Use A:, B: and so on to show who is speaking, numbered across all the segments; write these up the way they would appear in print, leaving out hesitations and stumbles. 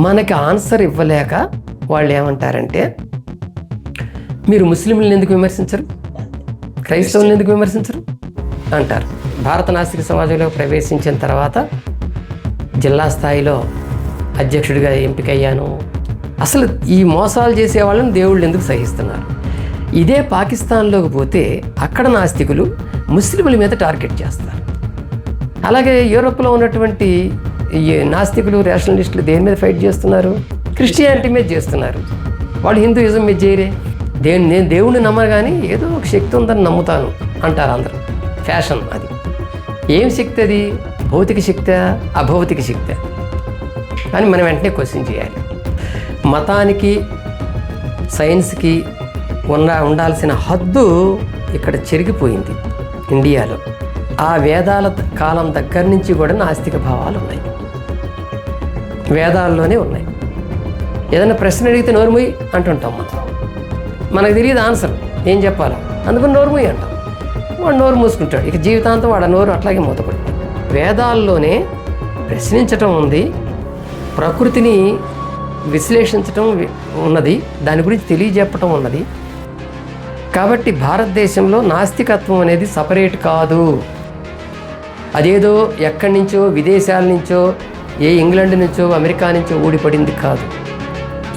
A: మనకి ఆన్సర్ ఇవ్వలేక వాళ్ళు ఏమంటారంటే, మీరు ముస్లింలను ఎందుకు విమర్శించరు, క్రైస్తవులను ఎందుకు విమర్శించరు అంటారు. భారత నాస్తిక సమాజంలో ప్రవేశించిన తర్వాత జిల్లా స్థాయిలో అధ్యక్షుడిగా ఎంపికయ్యాను. అసలు ఈ మోసాలు చేసే వాళ్ళని దేవుళ్ళు ఎందుకు సహిస్తున్నారు? ఇదే పాకిస్తాన్లోకి పోతే అక్కడ నాస్తికులు ముస్లింల మీద టార్గెట్ చేస్తారు. అలాగే యూరోప్లో ఉన్నటువంటి ఈ నాస్తికులు, రేషనలిస్టులు దేని మీద ఫైట్ చేస్తున్నారు? క్రిస్టియానిటీ మీద చేస్తున్నారు. వాళ్ళు హిందూయిజం మీద చేయరే. నేను దేవుణ్ణి నమ్మను కానీ ఏదో ఒక శక్తి ఉందని నమ్ముతాను అంటారు అందరూ. ఫ్యాషన్ అది. ఏం శక్తి అది? భౌతిక శక్తి, అభౌతిక శక్తి అని మనం వెంటనే క్వశ్చన్ చేయాలి. మతానికి, సైన్స్కి ఉండాల్సిన హద్దు ఇక్కడ చెరిగిపోయింది ఇండియాలో. ఆ వేదాల కాలం దగ్గర నుంచి కూడా నాస్తిక భావాలు ఉన్నాయి, వేదాల్లోనే ఉన్నాయి. ఏదైనా ప్రశ్న అడిగితే నోరుముయ్ అంటుంటాం మనకు తెలియదు ఆన్సర్ ఏం చెప్పాలో, అందుకని నోరుముయ్ అంటాం. వాడు నోరు మూసుకుంటాడు, ఇక జీవితాంతం వాడు నోరు అట్లాగే మూతపడుతుంది. వేదాల్లోనే ప్రశ్నించటం ఉంది, ప్రకృతిని విశ్లేషించటం ఉన్నది, దాని గురించి తెలియజెప్పటం ఉన్నది. కాబట్టి భారతదేశంలో నాస్తికత్వం అనేది సపరేట్ కాదు. అదేదో ఎక్కడి నుంచో, విదేశాల నుంచో, ఏ ఇంగ్లాండ్ నుంచో, అమెరికా నుంచో ఊడిపడింది కాదు,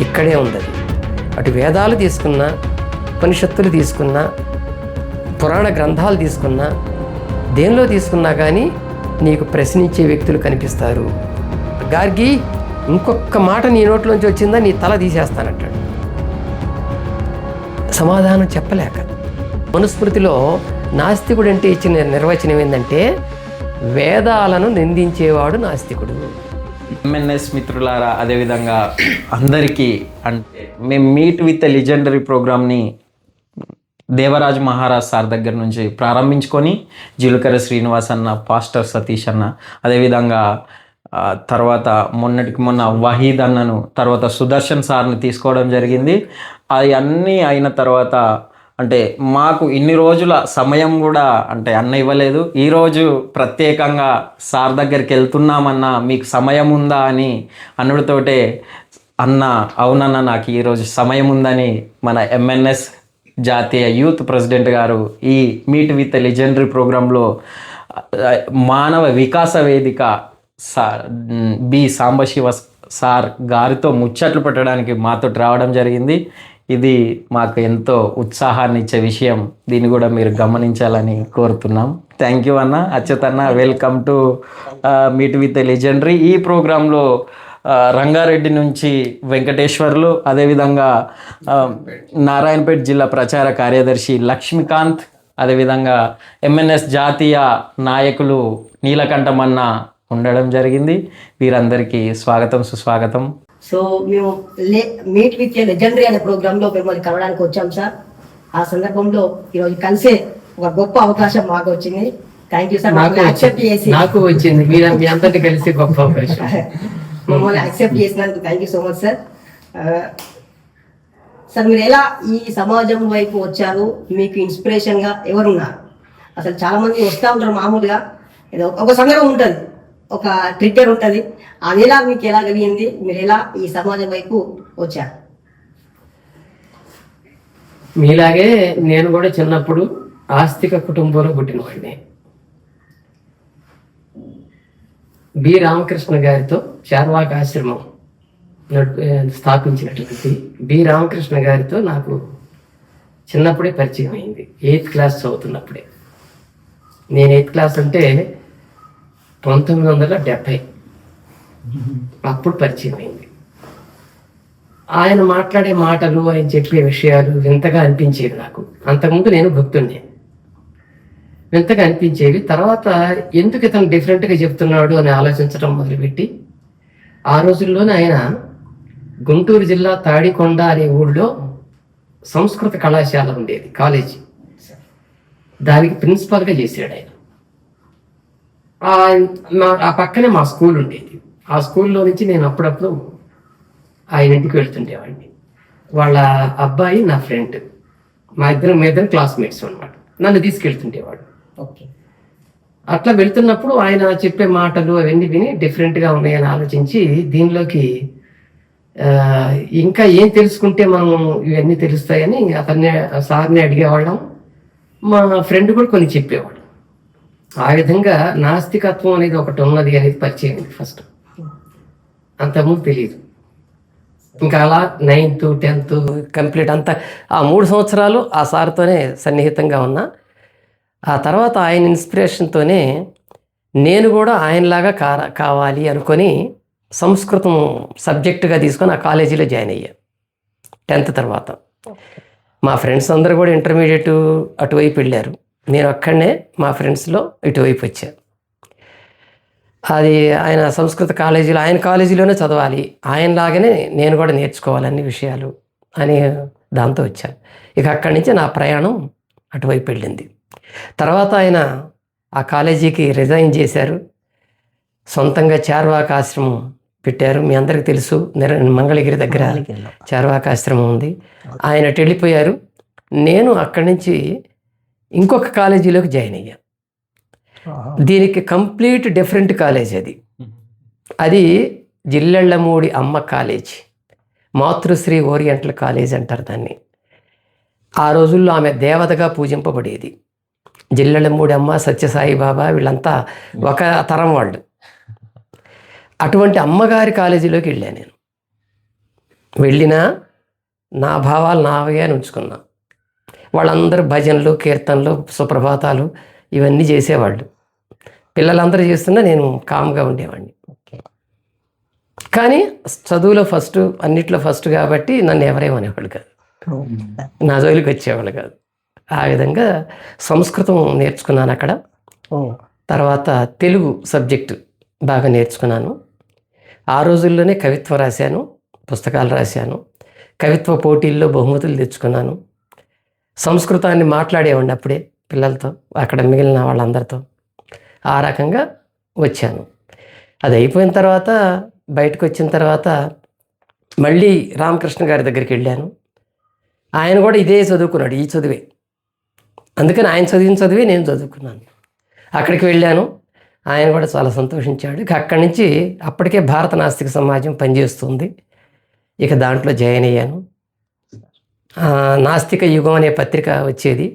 A: ఇక్కడే ఉంది. అటు వేదాలు తీసుకున్నా, ఉపనిషత్తులు తీసుకున్నా, పురాణ గ్రంథాలు తీసుకున్నా, దేనిలో తీసుకున్నా కానీ నీకు ప్రశ్నించే వ్యక్తులు కనిపిస్తారు. గార్గి ఇంకొక మాట నీ నోట్లోంచి వచ్చిందా నీ తల తీసేస్తానంటాడు, సమాధానం చెప్పలేక. మనుస్మృతిలో నాస్తికుడు అంటే ఇచ్చిన నిర్వచనం ఏంటంటే, వేదాలను నిందించేవాడు నాస్తికుడు.
B: ఎంఎన్ఎస్ మిత్రులారా, అదేవిధంగా అందరికీ, అంటే మేము మీట్ విత్ ఎ లెజెండరీ ప్రోగ్రామ్ని దేవరాజ్ మహారాజ్ సార్ దగ్గర నుంచి ప్రారంభించుకొని జీలకర్ర శ్రీనివాస్ అన్న, పాస్టర్ సతీష్ అన్న, అదేవిధంగా తర్వాత మొన్న వహీద్ అన్నను, తర్వాత సుదర్శన్ సార్ని తీసుకోవడం జరిగింది. అది అన్నీ అయిన తర్వాత అంటే మాకు ఇన్ని రోజుల సమయం కూడా అంటే అన్న ఇవ్వలేదు. ఈరోజు ప్రత్యేకంగా సార్ దగ్గరికి వెళ్తున్నామన్నా మీకు సమయం ఉందా అని అన్నుడితోటే, అన్న అవునన్నా నాకు ఈరోజు సమయం ఉందని మన ఎంఎన్ఎస్ జాతీయ యూత్ ప్రెసిడెంట్ గారు ఈ మీట్ విత్ లెజెండరీ ప్రోగ్రాంలో మానవ వికాస వేదిక బి సాంబశివ సార్ గారితో ముచ్చట్లు పెట్టడానికి మాతో రావడం జరిగింది. ఇది మాకు ఎంతో ఉత్సాహాన్ని ఇచ్చే విషయం, దీన్ని కూడా మీరు గమనించాలని కోరుతున్నాం. థ్యాంక్ యూ అన్న. అచ్యుత్ అన్న, welcome to meet with legendary. ఈ ప్రోగ్రాంలో రంగారెడ్డి నుంచి వెంకటేశ్వర్లు, అదేవిధంగా నారాయణపేట జిల్లా ప్రచార కార్యదర్శి లక్ష్మీకాంత్, అదేవిధంగా ఎంఎన్ఎస్ జాతీయ నాయకులు నీలకంఠమన్న ఉండడం జరిగింది. వీరందరికీ స్వాగతం, సుస్వాగతం.
C: సో మేము మీట్ విత్ లెజెండరీ అనే ప్రోగ్రాంలో మిమ్మల్ని కలవడానికి వచ్చాం సార్. ఆ సందర్భంలో ఈరోజు కలిసే ఒక గొప్ప అవకాశం మాకు వచ్చింది. Thank you sir.
A: నాకు వచ్చింది మీ అందరినీ కలిసి గొప్ప అవకాశం.
C: మమ్మల్ని యాక్సెప్ట్ చేసినందుకు thank you so much sir. Sir మీరు ఎలా ఈ సమాజం వైపు వచ్చారు? మీకు ఇన్స్పిరేషన్గా ఎవరున్నారు? అసలు చాలా మంది వస్తూ ఉంటారు మామూలుగా, ఏదో ఒక సందర్భం ఉంటుంది, ఒక ట్రిగ్గర్ ఉంటుంది, అది ఎలా మీకు ఎలా కలిగింది? మీరు ఎలా ఈ సమాజం వైపు వచ్చారు?
A: మీలాగే నేను కూడా చిన్నప్పుడు ఆస్తిక కుటుంబంలో పుట్టినవాడిని. బి రామకృష్ణ గారితో చార్వాక ఆశ్రమం స్థాపించినటువంటి బి రామకృష్ణ గారితో నాకు చిన్నప్పుడే పరిచయం అయింది. 8th class చదువుతున్నప్పుడే. నేను 8th క్లాస్ అంటే 1970 అప్పుడు పరిచయం అయింది. ఆయన మాట్లాడే మాటలు, ఆయన చెప్పే విషయాలు వింతగా అనిపించేవి నాకు. అంతకుముందు నేను భక్తుడిని, వింతగా అనిపించేవి. తర్వాత ఎందుకు ఇతను డిఫరెంట్గా చెప్తున్నాడు అని ఆలోచించడం మొదలుపెట్టి, ఆ రోజుల్లోనే ఆయన గుంటూరు జిల్లా తాడికొండ అనే ఊళ్ళో సంస్కృత కళాశాల ఉండేది, కాలేజీ. దానికి ప్రిన్సిపాల్గా చేశాడు ఆయన. ఆ పక్కనే మా స్కూల్ ఉండేది. ఆ స్కూల్లో నుంచి నేను అప్పుడప్పుడు ఆయన ఇంటికి వెళ్తుండేవాడిని. వాళ్ళ అబ్బాయి నా ఫ్రెండ్, మా ఇద్దరం క్లాస్మేట్స్ అనమాట. నన్ను తీసుకెళ్తుండేవాడు. అట్లా వెళ్తున్నప్పుడు ఆయన చెప్పే మాటలు అవన్నీ విని డిఫరెంట్గా ఉన్నాయని ఆలోచించి దీనిలోకి ఆ, ఇంకా ఏం తెలుసుకుంటే మనం ఇవన్నీ తెలుస్తాయని అతన్ని సార్ని అడిగేవాళ్ళం. మా ఫ్రెండ్ కూడా కొన్ని చెప్పేవాడు. ఆ విధంగా నాస్తికత్వం అనేది ఒకటి ఉన్నది అనేది పరిచయం అయింది ఫస్ట్. అంతకుముందు తెలియదు. ఇంకా అలా 9th 10th కంప్లీట్ అంతా ఆ 3 సంవత్సరాలు ఆ సార్తోనే సన్నిహితంగా ఉన్నా. ఆ తర్వాత ఆయన ఇన్స్పిరేషన్తోనే నేను కూడా ఆయనలాగా కావాలి అనుకొని సంస్కృతం సబ్జెక్టుగా తీసుకొని ఆ కాలేజీలో జాయిన్ అయ్యా 10th తర్వాత. మా ఫ్రెండ్స్ అందరూ కూడా ఇంటర్మీడియట్ అటువైపు వెళ్ళారు. నేను అక్కడనే మా ఫ్రెండ్స్లో ఇటువైపు వచ్చా. అది ఆయన సంస్కృత కాలేజీలో, ఆయన కాలేజీలోనే చదవాలి, ఆయనలాగానే నేను కూడా నేర్చుకోవాలి అన్ని విషయాలు అని దాంతో వచ్చాను. ఇక అక్కడి నుంచి నా ప్రయాణం అటువైపు వెళ్ళింది. తర్వాత ఆయన ఆ కాలేజీకి రిజైన్ చేశారు. సొంతంగా చార్వాక ఆశ్రమం పెట్టారు. మీ అందరికీ తెలుసు, మంగళగిరి దగ్గర చార్వాక ఆశ్రమం ఉంది. ఆయన అటు వెళ్ళిపోయారు. నేను అక్కడి నుంచి ఇంకొక కాలేజీలోకి జాయిన్ అయ్యా. దీనికి కంప్లీట్ డిఫరెంట్ కాలేజ్ అది. అది జిల్లెళ్ళమూడి అమ్మ కాలేజ్, మాతృశ్రీ ఓరియంటల్ కాలేజ్ అంటారు దాన్ని. ఆ రోజుల్లో ఆమె దేవతగా పూజింపబడేది. జిల్లెళ్ళమూడి అమ్మ, సత్యసాయి బాబా వీళ్ళంతా ఒక తరం వాళ్ళు. అటువంటి అమ్మగారి కాలేజీలోకి వెళ్ళాను నేను. వెళ్ళినా నా భావాలు నావే అని ఉంచుకున్నా. వాళ్ళందరూ భజనలు, కీర్తనలు, సుప్రభాతాలు ఇవన్నీ చేసేవాళ్ళు. పిల్లలందరూ చేస్తున్నా నేను కామ్గా ఉండేవాడిని. కానీ చదువులో ఫస్ట్, అన్నిట్లో ఫస్ట్ కాబట్టి నన్ను ఎవరేమనేవాళ్ళు కాదు, నా జోలికి వచ్చేవాళ్ళు కాదు. ఆ విధంగా సంస్కృతం నేర్చుకున్నాను అక్కడ. తర్వాత తెలుగు సబ్జెక్టు బాగా నేర్చుకున్నాను. ఆ రోజుల్లోనే కవిత్వం రాశాను, పుస్తకాలు రాశాను, కవిత్వ పోటీల్లో బహుమతులు తెచ్చుకున్నాను. సంస్కృతాన్ని మాట్లాడేవాడిని అప్పుడే పిల్లలతో, అక్కడ మిగిలిన వాళ్ళందరితో. ఆ రకంగా వచ్చాను. అది అయిపోయిన తర్వాత, బయటకు వచ్చిన తర్వాత మళ్ళీ రామకృష్ణ గారి దగ్గరికి వెళ్ళాను. ఆయన కూడా ఇదే చదువుకున్నాడు, ఈ చదివే. అందుకని ఆయన చదివిన చదివే నేను చదువుకున్నాను. అక్కడికి వెళ్ళాను. ఆయన కూడా చాలా సంతోషించాడు. ఇక అక్కడి నుంచి అప్పటికే భారత నాస్తిక సమాజం పనిచేస్తుంది. ఇక దాంట్లో జాయిన్ అయ్యాను. నాస్తిక యుగం అనే పత్రిక వచ్చేది.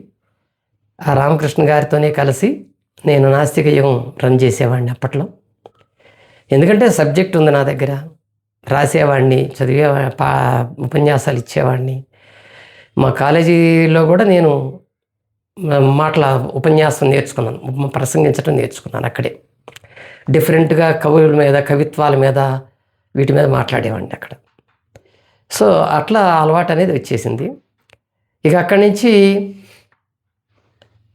A: ఆ రామకృష్ణ గారితోనే కలిసి నేను నాస్తిక యుగం రన్ చేసేవాడిని అప్పట్లో. ఎందుకంటే సబ్జెక్ట్ ఉంది నా దగ్గర, రాసేవాడిని, చదివే ఉపన్యాసాలు ఇచ్చేవాడిని. మా కాలేజీలో కూడా నేను మాటల ఉపన్యాసం నేర్చుకున్నాను, ప్రసంగించడం నేర్చుకున్నాను అక్కడే. డిఫరెంట్గా కవుల మీద, కవిత్వాల మీద, వీటి మీద మాట్లాడేవాడిని అక్కడ. సో అట్లా అలవాటు అనేది వచ్చేసింది. ఇక అక్కడి నుంచి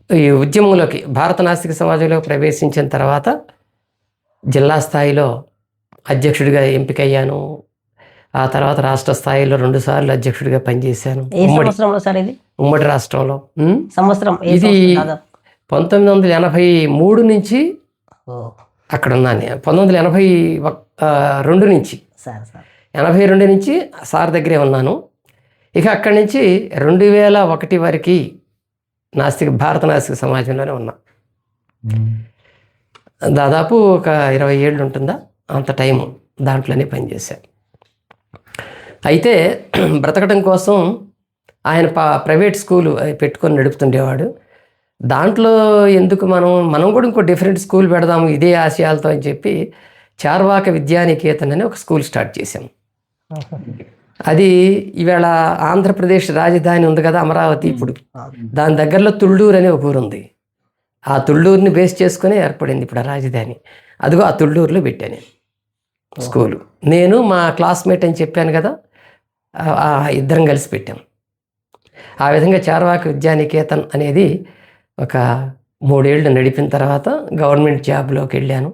A: ఈ ఉద్యమంలోకి, భారత నాస్తిక సమాజంలో ప్రవేశించిన తర్వాత జిల్లా స్థాయిలో అధ్యక్షుడిగా ఎంపికయ్యాను. ఆ తర్వాత రాష్ట్ర స్థాయిలో 2 సార్లు అధ్యక్షుడిగా పనిచేశాను. ఉమ్మడి రాష్ట్రంలో ఇది 1983 నుంచి అక్కడ ఉన్నాను. 1982 నుంచి 82 నుంచి సార్ దగ్గరే ఉన్నాను. ఇక అక్కడి నుంచి 2001 వరకు భారత నాస్తిక సమాజంలోనే ఉన్నా. దాదాపు ఒక 20 ఏళ్ళు ఉంటుందా అంత టైము దాంట్లోనే పనిచేశాను. అయితే బ్రతకడం కోసం ఆయన ప్రైవేట్ స్కూలు పెట్టుకొని నడుపుతుండేవాడు. దాంట్లో ఎందుకు మనం కూడా ఇంకో డిఫరెంట్ స్కూల్ పెడదాము ఇదే ఆశయాలతో అని చెప్పి చార్వాక విద్యానికేతన్ అని ఒక స్కూల్ స్టార్ట్ చేశాము. అది ఈవేళ ఆంధ్రప్రదేశ్ రాజధాని ఉంది కదా అమరావతి, ఇప్పుడు దాని దగ్గరలో తుళ్ళూరు అనే ఒక ఊరు ఉంది. ఆ తుళ్ళూరుని బేస్ చేసుకుని ఏర్పడింది ఇప్పుడు ఆ రాజధాని. అదిగో ఆ తుళ్ళూరులో పెట్టాను స్కూలు. నేను మా క్లాస్మేట్ అని చెప్పాను కదా, ఇద్దరం కలిసి పెట్టాం. ఆ విధంగా చార్వాక విద్యానికేతన్ అనేది ఒక 3 ఏళ్ళు నడిపిన తర్వాత గవర్నమెంట్ జాబ్లోకి వెళ్ళాను.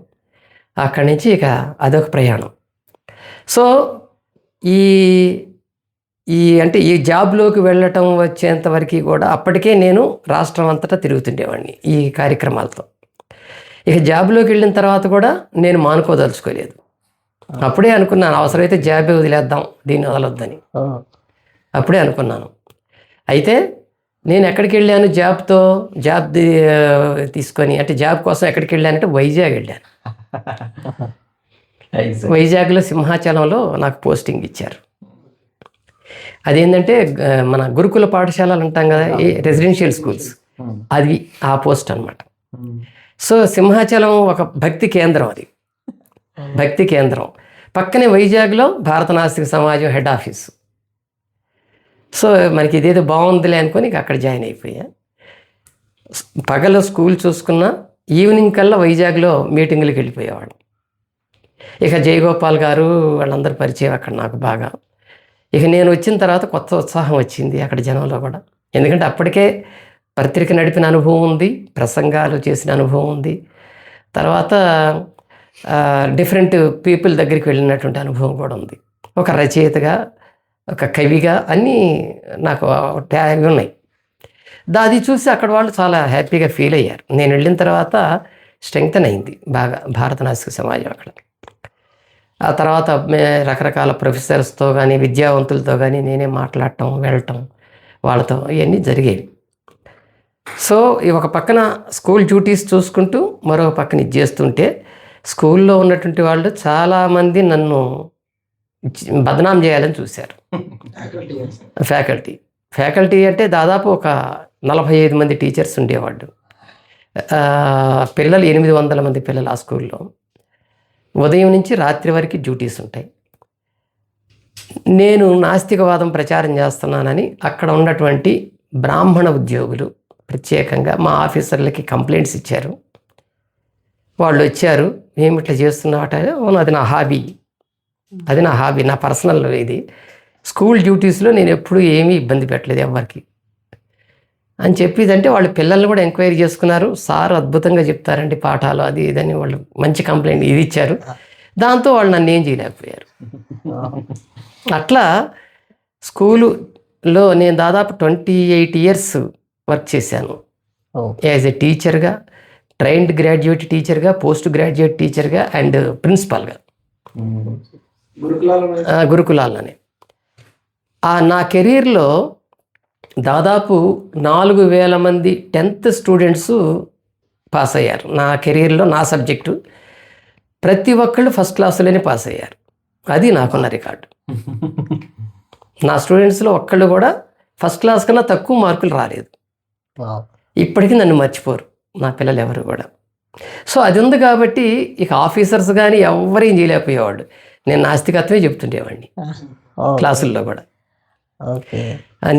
A: అక్కడి నుంచి ఇక అదొక ప్రయాణం. సో అంటే ఈ జాబ్లోకి వెళ్ళటం వచ్చేంత వరకు కూడా అప్పటికే నేను రాష్ట్రం అంతటా తిరుగుతుండేవాడిని ఈ కార్యక్రమాలతో. ఇక జాబ్లోకి వెళ్ళిన తర్వాత కూడా నేను మానుకోదలుచుకోలేదు. అప్పుడే అనుకున్నాను అవసరమైతే జాబే వదిలేద్దాం, దీన్ని వదలొద్దని అప్పుడే అనుకున్నాను. అయితే నేను ఎక్కడికి వెళ్ళాను జాబ్ తీసుకొని, అంటే జాబ్ కోసం ఎక్కడికి వెళ్ళానంటే వైజాగ్ వెళ్ళాను. వైజాగ్లో సింహాచలంలో నాకు పోస్టింగ్ ఇచ్చారు. అదేంటంటే మన గురుకుల పాఠశాలలు అంటాం కదా, ఈ రెసిడెన్షియల్ స్కూల్స్, అది ఆ పోస్ట్ అనమాట. సో సింహాచలం ఒక భక్తి కేంద్రం, అది భక్తి కేంద్రం. పక్కనే వైజాగ్లో భారత నాస్తిక సమాజం హెడ్ ఆఫీసు. సో మనకి ఇదేదో బాగుందిలే అనుకొని అక్కడ జాయిన్ అయిపోయా. పగలు స్కూల్ చూసుకున్నా, ఈవినింగ్ కల్లా వైజాగ్లో మీటింగులకు వెళ్ళిపోయేవాడు. ఇక జయగోపాల్ గారు వాళ్ళందరూ పరిచయం అక్కడ నాకు బాగా. ఇక నేను వచ్చిన తర్వాత కొత్త ఉత్సాహం వచ్చింది అక్కడ జనంలో కూడా. ఎందుకంటే అప్పటికే పత్రిక నడిపిన అనుభవం ఉంది, ప్రసంగాలు చేసిన అనుభవం ఉంది, తర్వాత డిఫరెంట్ పీపుల్ దగ్గరికి వెళ్ళినటువంటి అనుభవం కూడా ఉంది. ఒక రచయితగా, ఒక కవిగా అన్నీ నాకు ట్యాగ్ ఉన్నాయి. అది చూసి అక్కడ వాళ్ళు చాలా హ్యాపీగా ఫీల్ అయ్యారు. నేను వెళ్ళిన తర్వాత స్ట్రెంగ్తన్ అయింది బాగా భారత నాస్తిక సమాజం అక్కడ. ఆ తర్వాత రకరకాల ప్రొఫెసర్స్తో కానీ విద్యావంతులతో కానీ నేనే మాట్లాడటం, వెళ్ళటం వాళ్ళతో ఇవన్నీ జరిగేవి. సో ఒక పక్కన స్కూల్ డ్యూటీస్ చూసుకుంటూ మరో పక్కన ఇది చేస్తుంటే స్కూల్లో ఉన్నటువంటి వాళ్ళు చాలామంది నన్ను బదనాం చేయాలని చూశారు. ఫ్యాకల్టీ అంటే దాదాపు ఒక 45 మంది టీచర్స్ ఉండేవాళ్ళు. పిల్లలు 800 మంది పిల్లలు ఆ స్కూల్లో. ఉదయం నుంచి రాత్రి వరకు డ్యూటీస్ ఉంటాయి. నేను నాస్తికవాదం ప్రచారం చేస్తున్నానని అక్కడ ఉన్నటువంటి బ్రాహ్మణ ఉద్యోగులు ప్రత్యేకంగా మా ఆఫీసర్లకి కంప్లైంట్స్ ఇచ్చారు. వాళ్ళు వచ్చారు, మేము ఇట్లా చేస్తున్నామట. అది నా హాబీ, నా పర్సనల్ ఇది. స్కూల్ డ్యూటీస్లో నేను ఎప్పుడూ ఏమీ ఇబ్బంది పెట్టలేదు ఎవరికి అని చెప్పేదంటే వాళ్ళు పిల్లల్ని కూడా ఎంక్వైరీ చేసుకున్నారు. సార్ అద్భుతంగా చెప్తారండి పాఠాలు, అది ఇదని వాళ్ళు మంచి కంప్లైంట్ ఇది ఇచ్చారు. దాంతో వాళ్ళు నన్ను ఏం చేయలేకపోయారు. అట్లా స్కూలులో నేను దాదాపు 28 years వర్క్ చేశాను. యాజ్ ఎ టీచర్గా, ట్రైన్డ్ గ్రాడ్యుయేట్ టీచర్గా, పోస్ట్ గ్రాడ్యుయేట్ టీచర్గా అండ్ ప్రిన్సిపాల్గా గురుకులాలనే. నా కెరీర్లో దాదాపు 4000 మంది 10th స్టూడెంట్స్ పాస్ అయ్యారు. నా కెరీర్లో నా సబ్జెక్టు ప్రతి ఒక్కళ్ళు ఫస్ట్ క్లాసులోనే పాస్ అయ్యారు. అది నాకున్న రికార్డు. నా స్టూడెంట్స్లో ఒక్కళ్ళు కూడా ఫస్ట్ క్లాస్ కన్నా తక్కువ మార్కులు రాలేదు. ఇప్పటికీ నన్ను మర్చిపోరు నా పిల్లలు ఎవరు కూడా. సో అది ఉంది కాబట్టి ఇక ఆఫీసర్స్ కానీ ఎవరేం చేయలేకపోయేవాడు. నేను నాస్తికత్వమే చెప్తుండేవాడిని క్లాసుల్లో కూడా.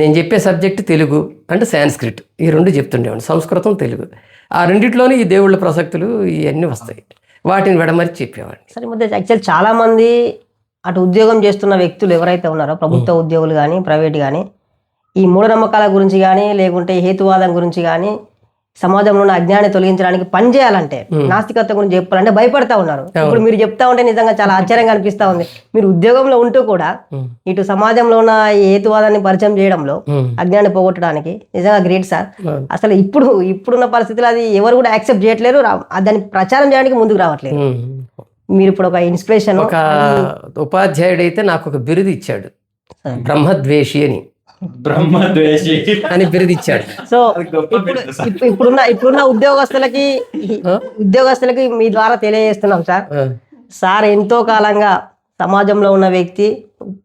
A: నేను చెప్పే సబ్జెక్టు తెలుగు అంటే సాంస్క్రిట్, ఈ 2 చెప్తుండేవాడిని. సంస్కృతం, తెలుగు, ఆ రెండిట్లోనే ఈ దేవుళ్ళ ప్రసక్తులు ఇవన్నీ వస్తాయి. వాటిని విడమరిచి చెప్పేవాడిని.
C: సరే, మధ్య యాక్చువల్ చాలామంది అటు ఉద్యోగం చేస్తున్న వ్యక్తులు ఎవరైతే ఉన్నారో, ప్రభుత్వ ఉద్యోగులు కానీ ప్రైవేట్ కానీ, ఈ మూఢనమ్మకాల గురించి కానీ లేకుంటే హేతువాదం గురించి కానీ, సమాజంలో ఉన్న అజ్ఞానాన్ని తొలగించడానికి పనిచేయాలంటే, నాస్తికత్వం గురించి చెప్పాలంటే భయపడతా ఉన్నారు. ఇప్పుడు మీరు చెప్తా ఉంటే నిజంగా చాలా ఆశ్చర్యంగా అనిపిస్తా ఉంది. మీరు ఉద్యోగంలో ఉంటూ కూడా ఇటు సమాజంలో ఉన్న హేతువాదాన్ని పరిచయం చేయడంలో, అజ్ఞానాన్ని పోగొట్టడానికి నిజంగా గ్రేట్ సార్. అసలు ఇప్పుడున్న పరిస్థితులు అది ఎవరు కూడా యాక్సెప్ట్ చేయట్లేరు, దాన్ని ప్రచారం చేయడానికి ముందుకు రావట్లేదు. మీరు ఇప్పుడు ఒక ఇన్స్పిరేషన్.
A: ఒక ఉపాధ్యాయుడు అయితే నాకు ఒక బిరుదు ఇచ్చాడు, బ్రహ్మద్వేషి అని బిరుదు ఇచ్చాడు.
C: సో ఇప్పుడున్న ఉద్యోగస్తులకి మీ ద్వారా తెలియజేస్తున్నాం సార్ ఎంతో కాలంగా సమాజంలో ఉన్న వ్యక్తి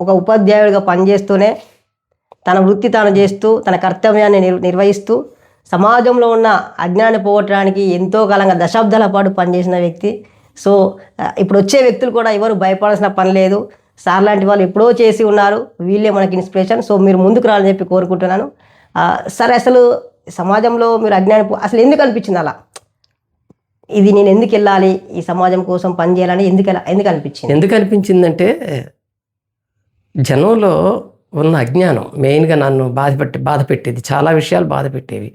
C: ఒక ఉపాధ్యాయుడిగా పనిచేస్తూనే తన వృత్తి తాను చేస్తూ తన కర్తవ్యాన్ని నిర్వహిస్తూ సమాజంలో ఉన్న అజ్ఞానాన్ని పోగొట్టడానికి ఎంతో కాలంగా దశాబ్దాల పాటు పనిచేసిన వ్యక్తి. సో ఇప్పుడు వచ్చే వ్యక్తులు కూడా ఎవరు భయపడాల్సిన పని లేదు. సార్ లాంటి వాళ్ళు ఎప్పుడో చేసి ఉన్నారు, వీళ్ళే మనకి ఇన్స్పిరేషన్. సో మీరు ముందుకు రావాలని చెప్పి కోరుకుంటున్నాను. సరే, అసలు సమాజంలో మీరు అజ్ఞానం అసలు ఎందుకు అనిపించింది అలా? ఇది నేను ఎందుకు వెళ్ళాలి, ఈ సమాజం కోసం పనిచేయాలని ఎందుకు
A: అనిపించిందంటే జనంలో ఉన్న అజ్ఞానం మెయిన్గా నన్ను బాధ పెట్టేది. చాలా విషయాలు బాధ పెట్టేవి.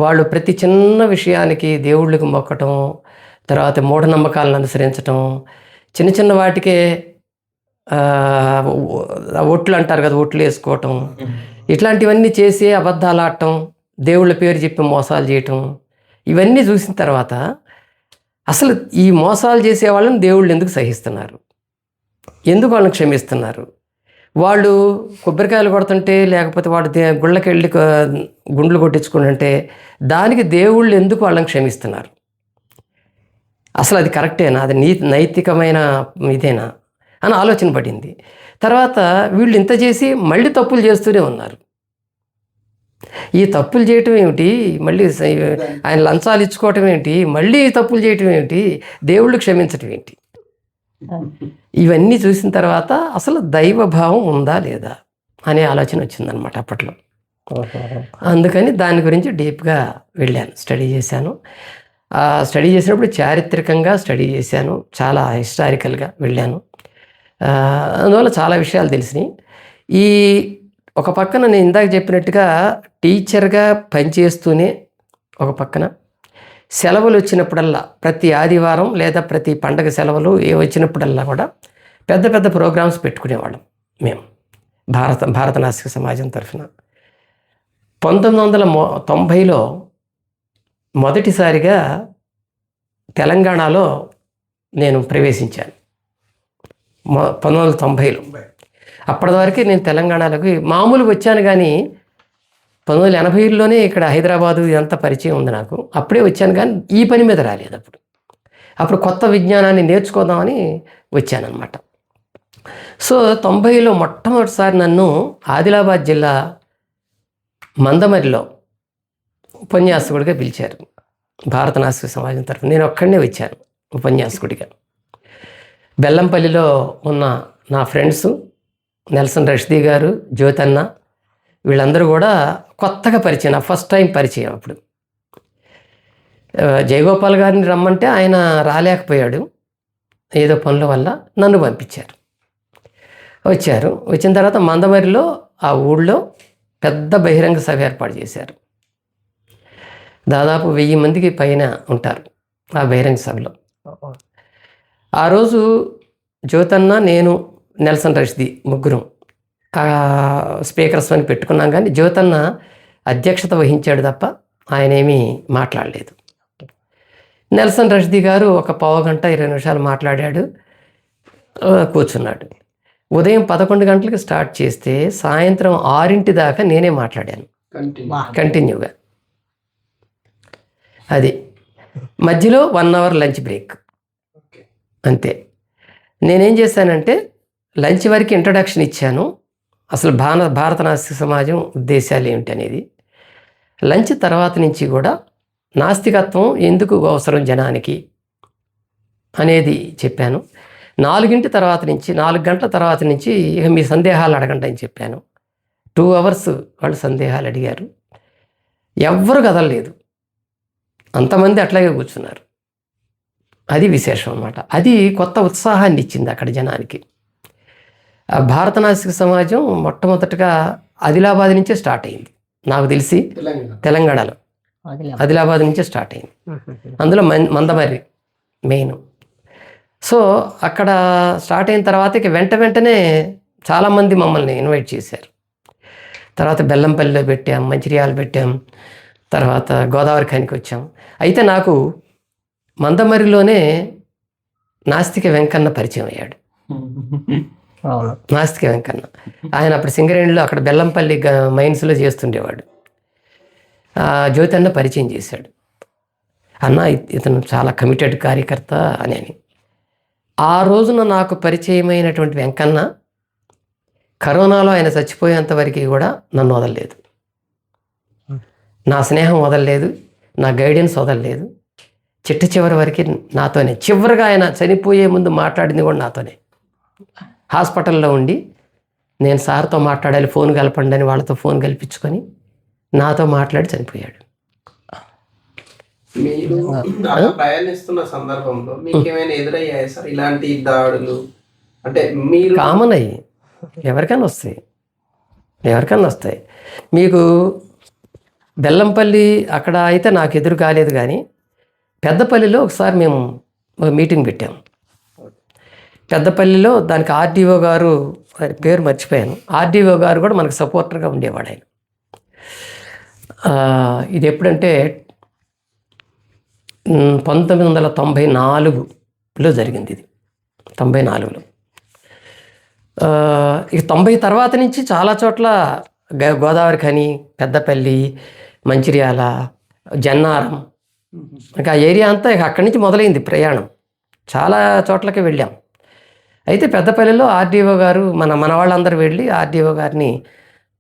A: వాళ్ళు ప్రతి చిన్న విషయానికి దేవుళ్ళకి మొక్కటం, తర్వాత మూఢనమ్మకాలను అనుసరించటం, చిన్న చిన్న వాటికే ఒట్లు అంటారు కదా, ఒట్లు వేసుకోవటం, ఇట్లాంటివన్నీ చేసి అబద్ధాలు ఆడటం, దేవుళ్ళ పేరు చెప్పి మోసాలు చేయటం, ఇవన్నీ చూసిన తర్వాత అసలు ఈ మోసాలు చేసే వాళ్ళని దేవుళ్ళు ఎందుకు సహిస్తున్నారు, ఎందుకు వాళ్ళని క్షమిస్తున్నారు? వాళ్ళు కొబ్బరికాయలు కొడుతుంటే లేకపోతే వాడు గుళ్ళకి వెళ్ళి గుండ్లు కొట్టించుకుంటుంటే దానికి దేవుళ్ళు ఎందుకు వాళ్ళని క్షమిస్తున్నారు? అసలు అది కరెక్టేనా, అది నైతికమైన ఇదేనా అని ఆలోచన పడింది. తర్వాత వీళ్ళు ఇంత చేసి మళ్ళీ తప్పులు చేస్తూనే ఉన్నారు. ఈ తప్పులు చేయటం ఏమిటి, మళ్ళీ ఆయన లంచాలు ఇచ్చుకోవటం ఏంటి, మళ్ళీ తప్పులు చేయటం ఏమిటి, దేవుళ్ళు క్షమించటం ఏంటి, ఇవన్నీ చూసిన తర్వాత అసలు దైవభావం ఉందా లేదా అనే ఆలోచన వచ్చిందనమాట అప్పట్లో. అందుకని దాని గురించి డీప్గా వెళ్ళాను, స్టడీ చేశాను. స్టడీ చేసినప్పుడు చారిత్రకంగా స్టడీ చేశాను, చాలా హిస్టారికల్గా వెళ్ళాను. అందువల్ల చాలా విషయాలు తెలిసినాయి. ఈ ఒక పక్కన నేను ఇందాక చెప్పినట్టుగా టీచర్గా పనిచేస్తూనే ఒక పక్కన సెలవులు వచ్చినప్పుడల్లా, ప్రతి ఆదివారం లేదా ప్రతి పండగ సెలవులు వచ్చినప్పుడల్లా కూడా పెద్ద పెద్ద ప్రోగ్రామ్స్ పెట్టుకునేవాళ్ళం మేము భారత నాస్తిక సమాజం తరఫున. 1990లో మొదటిసారిగా తెలంగాణలో నేను ప్రవేశించాను. 1990లో. అప్పటి వరకు నేను తెలంగాణలోకి మామూలుగా వచ్చాను, కానీ 1980లోనే ఇక్కడ హైదరాబాదు ఇదంతా పరిచయం ఉంది నాకు. అప్పుడే వచ్చాను, కానీ ఈ పని మీద రాలేదు. అప్పుడు కొత్త విజ్ఞానాన్ని నేర్చుకోదామని వచ్చానన్నమాట. సో 90లో మొట్టమొదటిసారి నన్ను ఆదిలాబాద్ జిల్లా మందమరిలో ఉపన్యాసకుడిగా పిలిచారు భారత నాస్తిక సమాజం తరఫున. నేను ఒక్కడనే వచ్చాను ఉపన్యాసకుడిగా. బెల్లంపల్లిలో ఉన్న నా ఫ్రెండ్స్ నెల్సన్ రష్దీ గారు, జ్యోతన్న, వీళ్ళందరూ కూడా కొత్తగా పరిచయం, నా ఫస్ట్ టైం పరిచయం. అప్పుడు జయగోపాల్ గారిని రమ్మంటే ఆయన రాలేకపోయాడు, ఏదో పనుల వల్ల నన్ను పంపించారు. వచ్చారు. వచ్చిన తర్వాత మందమరిలో ఆ ఊళ్ళో పెద్ద బహిరంగ సభ ఏర్పాటు చేశారు. దాదాపు 1000 మందికి పైన ఉంటారు ఆ బహిరంగ సభలో. ఆ రోజు జ్యోతన్న, నేను, నెల్సన్ రష్దీ ముగ్గురం స్పీకర్స్ అని పెట్టుకున్నాం, కానీ జ్యోతన్న అధ్యక్షత వహించాడు తప్ప ఆయన ఏమీ మాట్లాడలేదు. నెల్సన్ రష్దీ గారు ఒక పావు గంట 20 నిమిషాలు మాట్లాడాడు, కూర్చున్నాడు. ఉదయం 11 గంటలకు స్టార్ట్ చేస్తే సాయంత్రం 6 దాకా నేనే మాట్లాడాను కంటిన్యూగా. అది మధ్యలో 1 అవర్ లంచ్ బ్రేక్ అంతే. నేనేం చేశానంటే లంచ్ వరకు ఇంట్రడక్షన్ ఇచ్చాను, అసలు భారత నాస్తిక సమాజం ఉద్దేశాలు ఏమిటి అనేది. లంచ్ తర్వాత నుంచి కూడా నాస్తికత్వం ఎందుకు అవసరం జనానికి అనేది చెప్పాను. 4 గంటల తర్వాత నుంచి ఇక మీ సందేహాలు అడగండి అని చెప్పాను. 2 అవర్స్ వాళ్ళు సందేహాలు అడిగారు. ఎవ్వరు కదలలేదు, అంతమంది అట్లాగే కూర్చున్నారు. అది విశేషం అన్నమాట. అది కొత్త ఉత్సాహాన్ని ఇచ్చింది అక్కడ జనానికి. భారత నాస్తిక సమాజం మొట్టమొదటిగా ఆదిలాబాద్ నుంచే స్టార్ట్ అయింది నాకు తెలిసి, తెలంగాణలో ఆదిలాబాద్ నుంచే స్టార్ట్ అయింది. అందులో మందమర్రి మెయిన్. సో అక్కడ స్టార్ట్ అయిన తర్వాత ఇక వెంటనే చాలామంది మమ్మల్ని ఇన్వైట్ చేశారు. తర్వాత బెల్లంపల్లిలో పెట్టాం, మంచిర్యాల పెట్టాం, తర్వాత గోదావరి ఖనికి వచ్చాం. అయితే నాకు మందమరిలోనే నాస్తిక వెంకన్న పరిచయం అయ్యాడు. నాస్తిక వెంకన్న ఆయన అప్పుడు సింగరేణిలో అక్కడ బెల్లంపల్లి మైన్స్లో చేస్తుండేవాడు. జ్యోతన్న పరిచయం చేశాడు. అన్న ఇతను చాలా కమిటెడ్ కార్యకర్త అని. ఆ రోజున నాకు పరిచయమైనటువంటి వెంకన్న కరోనాలో ఆయన చచ్చిపోయేంత వరకు కూడా నన్ను వదలలేదు, నా స్నేహం వదలలేదు, నా గైడెన్స్ వదలలేదు. చివరి వరకు నాతోనే. చివరిగా ఆయన చనిపోయే ముందు మాట్లాడింది కూడా నాతోనే. హాస్పిటల్లో ఉండి నేను సార్తో మాట్లాడాలి, ఫోన్ కలపండి అని వాళ్ళతో ఫోన్ కల్పించుకొని నాతో మాట్లాడి చనిపోయాడు.
D: మీరు ప్రయాణిస్తున్న సందర్భంలో మీకు ఏమైనా ఎదురయ్యాయి సార్ ఇలాంటి దాడులు? అంటే మీరు
A: కామన్ అయ్యి ఎవరికైనా వస్తాయి. మీకు బెల్లంపల్లి అక్కడ అయితే నాకు ఎదురు కాలేదు, కానీ పెద్దపల్లిలో ఒకసారి మేము మీటింగ్ పెట్టాము. పెద్దపల్లిలో దానికి ఆర్డీఓ గారు, పేరు మర్చిపోయాను, ఆర్డీఓ గారు కూడా మనకు సపోర్టర్గా ఉండేవాడు ఆయన. ఇది ఎప్పుడంటే 1994లో జరిగింది. ఇది 94లో. ఇక 90 తర్వాత నుంచి చాలా చోట్ల గోదావరి ఖని, పెద్దపల్లి, మంచిర్యాల, జన్నారం, ఇంకా ఆ ఏరియా అంతా ఇక అక్కడి నుంచి మొదలైంది ప్రయాణం. చాలా చోట్లకి వెళ్ళాం. అయితే పెద్దపల్లిలో ఆర్డీఓ గారు మన వాళ్ళందరూ వెళ్ళి ఆర్డీఓ గారిని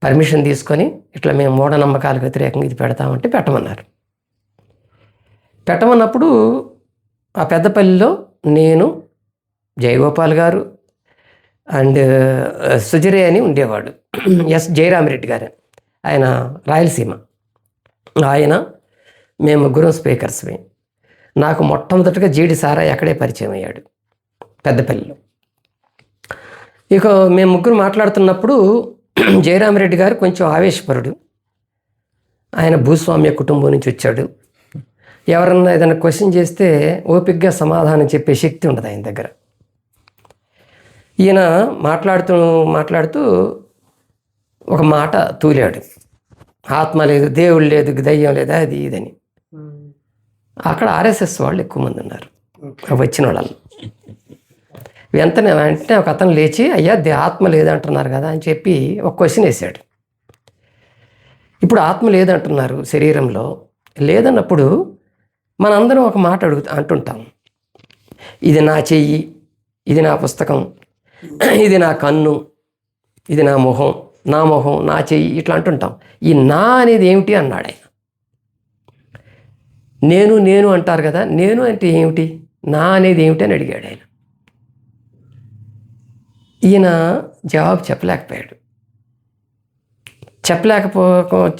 A: పర్మిషన్ తీసుకొని ఇట్లా మేము మూఢనమ్మకాలకు వ్యతిరేకంగా ఇది పెడతామంటే పెట్టమన్నారు. పెట్టమన్నప్పుడు ఆ పెద్దపల్లిలో నేను, జయగోపాల్ గారు అండ్ సుజరే అని ఉండేవాడు, ఎస్ జయరామిరెడ్డి గారు, ఆయన రాయలసీమ, ఆయన, మేము ముగ్గురం స్పీకర్స్వి. నాకు మొట్టమొదటిగా జీడి సారాయి అక్కడే పరిచయం అయ్యాడు పెద్దపల్లిలో. ఇక మేము ముగ్గురు మాట్లాడుతున్నప్పుడు జయరామిరెడ్డి గారు కొంచెం ఆవేశపరుడు, ఆయన భూస్వామ్య కుటుంబం నుంచి వచ్చాడు. ఎవరన్నా ఏదైనా క్వశ్చన్ చేస్తే ఓపికగా సమాధానం చెప్పే శక్తి ఉండదు ఆయన దగ్గర. ఈయన మాట్లాడుతూ ఒక మాట తూలాడు, ఆత్మ లేదు, దేవుడు లేదు, దయ్యం లేదా, అది ఇదని. అక్కడ ఆర్ఎస్ఎస్ వాళ్ళు ఎక్కువ మంది ఉన్నారు వచ్చిన వాళ్ళు. వెంటనే ఒక అతను లేచి, అయ్యా ఆత్మ లేదంటున్నారు కదా అని చెప్పి ఒక క్వశ్చన్ వేశాడు. ఇప్పుడు ఆత్మ లేదంటున్నారు శరీరంలో, లేదన్నప్పుడు మనందరం ఒక మాట అంటుంటాం, ఇది నా చెయ్యి, ఇది నా పుస్తకం, ఇది నా కన్ను, ఇది నా మొహం, నా చెయ్యి, ఇట్లా అంటుంటాం. ఈ నా అనేది ఏమిటి అన్నాడు ఆయన. నేను అంటారు కదా, నేను అంటే ఏమిటి, నా అనేది ఏమిటి అని అడిగాడు ఆయన. ఈయన జవాబు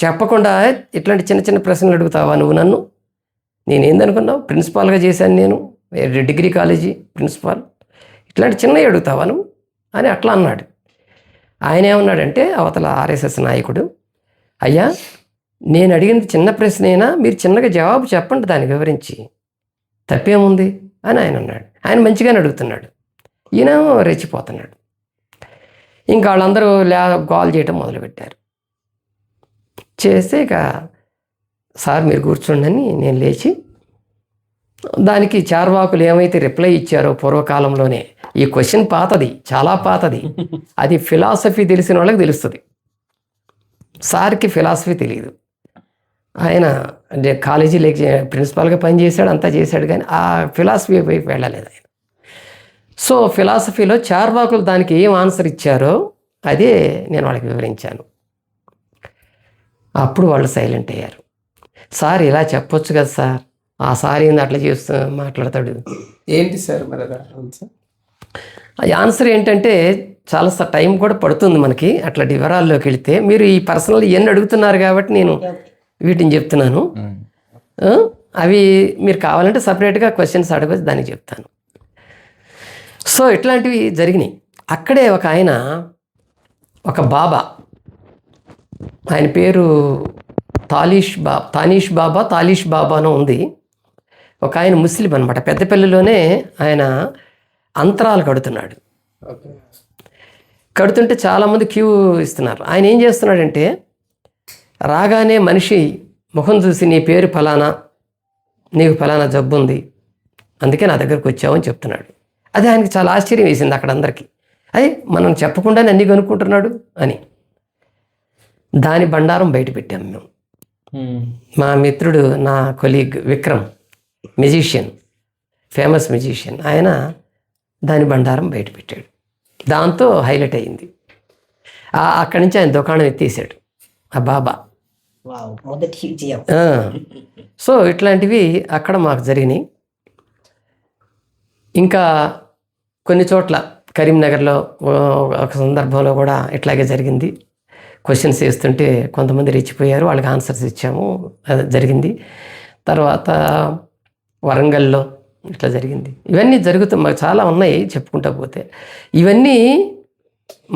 A: చెప్పకుండా ఇట్లాంటి చిన్న చిన్న ప్రశ్నలు అడుగుతావా నువ్వు నన్ను? నేనేందనుకున్నావు, ప్రిన్సిపాల్గా చేశాను నేను, డిగ్రీ కాలేజీ ప్రిన్సిపాల్, ఇట్లాంటి చిన్నవి అడుగుతావా నువ్వు అని అట్లా అన్నాడు. ఆయన ఏమన్నాడంటే, అవతల ఆర్ఎస్ఎస్ నాయకుడు, అయ్యా నేను అడిగినది చిన్న ప్రశ్నైనా మీరు చిన్నగా జవాబు చెప్పండి దాన్ని వివరించి, తప్పేముంది అని ఆయన అన్నాడు. ఆయన మంచిగానే అడుగుతున్నాడు, ఈయన రెచ్చిపోతున్నాడు. ఇంకా వాళ్ళందరూ గోల్ చేయటం మొదలుపెట్టారు. చేస్తే ఇక సార్ మీరు కూర్చోండి అని నేను లేచి, దానికి చార్వాకులు ఏమైతే రిప్లై ఇచ్చారో పూర్వకాలంలోనే, ఈ క్వశ్చన్ పాతది, చాలా పాతది, అది ఫిలాసఫీ తెలిసిన వాళ్ళకి తెలుస్తుంది. సార్కి ఫిలాసఫీ తెలియదు. ఆయన కాలేజీ ప్రిన్సిపాల్గా పనిచేశాడు, అంతా చేశాడు, కానీ ఆ ఫిలాసఫీ వైపు వెళ్ళలేదు ఆయన. సో ఫిలాసఫీలో చార్వాకులు దానికి ఏం ఆన్సర్ ఇచ్చారో అదే నేను వాళ్ళకి వివరించాను. అప్పుడు వాళ్ళు సైలెంట్ అయ్యారు. సార్ ఇలా చెప్పొచ్చు కదా సార్, ఆ సార్ ఏంది అట్లా మాట్లాడతాడు.
D: ఏంటి సార్ మరి
A: ఆన్సర్ ఏంటంటే, చాలా టైం కూడా పడుతుంది మనకి అట్లా వివరాల్లోకి వెళితే. మీరు ఈ పర్సనల్ ఇవన్నీ అడుగుతున్నారు కాబట్టి నేను వీటిని చెప్తున్నాను. అవి మీరు కావాలంటే సపరేట్గా క్వశ్చన్స్ అడగచ్చు, దానికి చెప్తాను. సో ఇట్లాంటివి జరిగినాయి. అక్కడే ఒక బాబా, ఆయన పేరు తానీష్ బాబానో ఉంది. ఒక ఆయన ముస్లిం అనమాట, పెద్దపల్లిలోనే ఆయన అంతరాలు కడుతున్నాడు. కడుతుంటే చాలామంది క్యూ ఇస్తున్నారు. ఆయన ఏం చేస్తున్నాడంటే, రాగానే మనిషి ముఖం చూసి నీ పేరు ఫలానా, నీకు ఫలానా జబ్బు ఉంది, అందుకే నా దగ్గరకు వచ్చావు అని చెప్తున్నాడు. అది ఆయనకి చాలా ఆశ్చర్యం వేసింది అక్కడ అందరికీ. అయ్యి మనం చెప్పకుండానే అన్నీ కనుక్కుంటున్నాడు అని. దాని బండారం బయట పెట్టాం మేము. మా మిత్రుడు, నా colleague Vikram, musician, famous musician, ఆయన దాని బండారం బయట పెట్టాడు. దాంతో హైలైట్ అయింది. అక్కడి నుంచి ఆయన దుకాణం ఎత్తేసాడు ఆ బాబా. సో ఇట్లాంటివి అక్కడ మాకు జరిగినాయి. ఇంకా కొన్ని చోట్ల కరీంనగర్లో ఒక సందర్భంలో కూడా ఇట్లాగే జరిగింది. క్వశ్చన్స్ వేస్తుంటే కొంతమంది రెచ్చిపోయారు, వాళ్ళకి ఆన్సర్స్ ఇచ్చాము, అది జరిగింది. తర్వాత వరంగల్లో ఇట్లా జరిగింది. ఇవన్నీ మాకు చాలా ఉన్నాయి చెప్పుకుంటా పోతే. ఇవన్నీ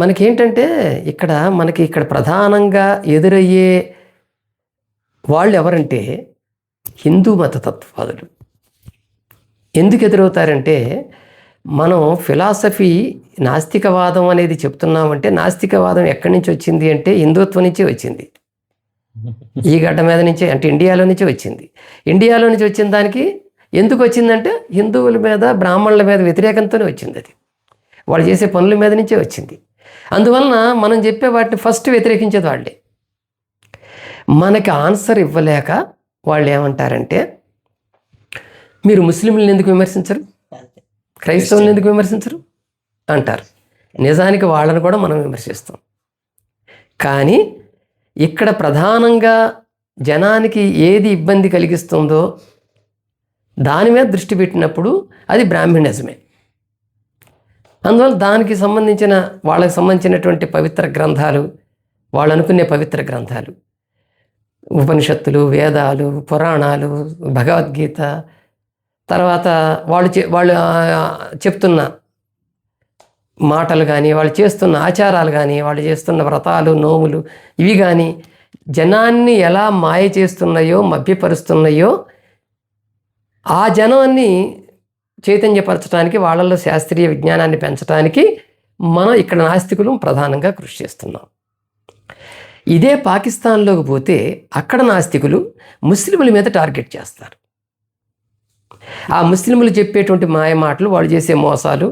A: మనకేంటంటే ఇక్కడ ప్రధానంగా ఎదురయ్యే వాళ్ళు ఎవరంటే హిందూ మతతత్వవాదులు. ఎందుకు ఎదురవుతారంటే, మనం ఫిలాసఫీ నాస్తికవాదం అనేది చెప్తున్నామంటే, నాస్తికవాదం ఎక్కడి నుంచి వచ్చింది అంటే హిందుత్వం నుంచే వచ్చింది. ఈ గడ్డ మీద నుంచే, అంటే ఇండియాలో నుంచే వచ్చింది. ఇండియాలో నుంచి వచ్చిన దానికి ఎందుకు వచ్చిందంటే, హిందువుల మీద, బ్రాహ్మణుల మీద వ్యతిరేకంతోనే వచ్చింది. అది వాళ్ళు చేసే పనుల మీద నుంచే వచ్చింది. అందువలన మనం చెప్పే వాటిని ఫస్ట్ వ్యతిరేకించేది వాళ్ళే. మనకి ఆన్సర్ ఇవ్వలేక వాళ్ళు ఏమంటారంటే, మీరు ముస్లింలను ఎందుకు విమర్శించరు, క్రైస్తవులను ఎందుకు విమర్శించరు అంటారు. నిజానికి వాళ్ళని కూడా మనం విమర్శిస్తాం. కానీ ఇక్కడ ప్రధానంగా జనానికి ఏది ఇబ్బంది కలిగిస్తుందో దాని మీద దృష్టి పెట్టినప్పుడు అది బ్రాహ్మణిజమే. అందువల్ల దానికి సంబంధించిన వాళ్ళకి సంబంధించినటువంటి పవిత్ర గ్రంథాలు, వాళ్ళు అనుకునే పవిత్ర గ్రంథాలు, ఉపనిషత్తులు, వేదాలు, పురాణాలు, భగవద్గీత, తర్వాత వాళ్ళు చెప్తున్న మాటలు కానీ, వాళ్ళు చేస్తున్న ఆచారాలు కానీ, వాళ్ళు చేస్తున్న వ్రతాలు, నోములు, ఇవి కానీ జనాన్ని ఎలా మాయ చేస్తున్నాయో, మభ్యపరుస్తున్నాయో, ఆ జనాన్ని చైతన్యపరచడానికి, వాళ్ళల్లో శాస్త్రీయ విజ్ఞానాన్ని పెంచడానికి మనం ఇక్కడ నాస్తికులు ప్రధానంగా కృషి చేస్తున్నాం. ఇదే పాకిస్తాన్లోకి పోతే అక్కడ నాస్తికులు ముస్లింల మీద టార్గెట్ చేస్తారు. ఆ ముస్లింలు చెప్పేటువంటి మాయ మాటలు, వాళ్ళు చేసే మోసాలు,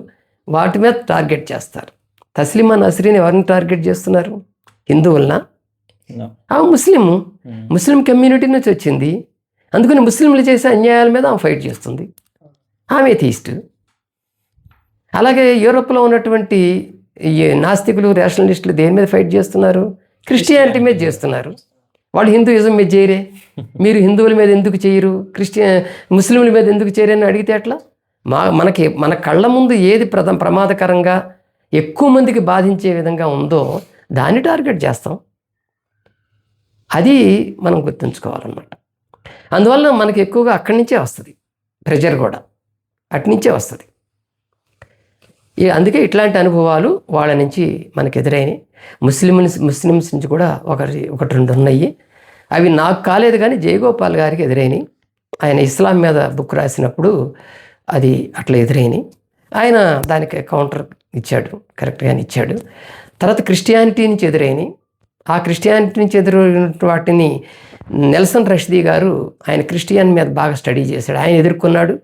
A: వాటి మీద టార్గెట్ చేస్తారు. తస్లిమా నస్రీన్ ఎవరిని టార్గెట్ చేస్తున్నారు? హిందువులనా? ఆ ముస్లిం కమ్యూనిటీ నుంచి వచ్చింది. అందుకని ముస్లింలు చేసే అన్యాయాల మీద ఆమె ఫైట్ చేస్తుంది. ఆమె ఎథీస్ట్. అలాగే యూరోప్లో ఉన్నటువంటి ఈ నాస్తికులు, రేషనలిస్టులు దేని మీద ఫైట్ చేస్తున్నారు? క్రిస్టియానిటీ మీద చేస్తున్నారు. వాళ్ళు హిందూయిజం మీద చేయరే. మీరు హిందువుల మీద ఎందుకు చేయరు, ముస్లింల మీద ఎందుకు చేయరని అడిగితే ఎట్లా? మన కళ్ళ ముందు ఏది ప్రమాదకరంగా ఎక్కువ మందికి బాధించే విధంగా ఉందో దాన్ని టార్గెట్ చేస్తాం. అది మనం గుర్తుంచుకోవాలన్నమాట. అందువల్ల మనకి ఎక్కువగా అక్కడి నుంచే వస్తుంది ప్రెజర్, కూడా అట్నుంచే వస్తుంది. అందుకే ఇట్లాంటి అనుభవాలు వాళ్ళ నుంచి మనకు ఎదురైనాయి. ముస్లిమ్స్ నుంచి కూడా ఒకటి రెండు ఉన్నాయి. అవి నాకు కాలేదు, కానీ జయగోపాల్ గారికి ఎదురైనాయి. ఆయన ఇస్లాం మీద బుక్ రాసినప్పుడు అది అట్లా ఎదురైనాయి. ఆయన దానికి కౌంటర్ ఇచ్చాడు, కరెక్ట్గానే ఇచ్చాడు. తర్వాత క్రిస్టియానిటీ నుంచి ఎదురైనాయి. ఆ క్రిస్టియానిటీ నుంచి ఎదురైన వాటిని నెల్సన్ రష్దీ గారు, ఆయన క్రిస్టియన్ మీద బాగా స్టడీ చేశాడు, ఆయన ఎదుర్కొన్నాడు.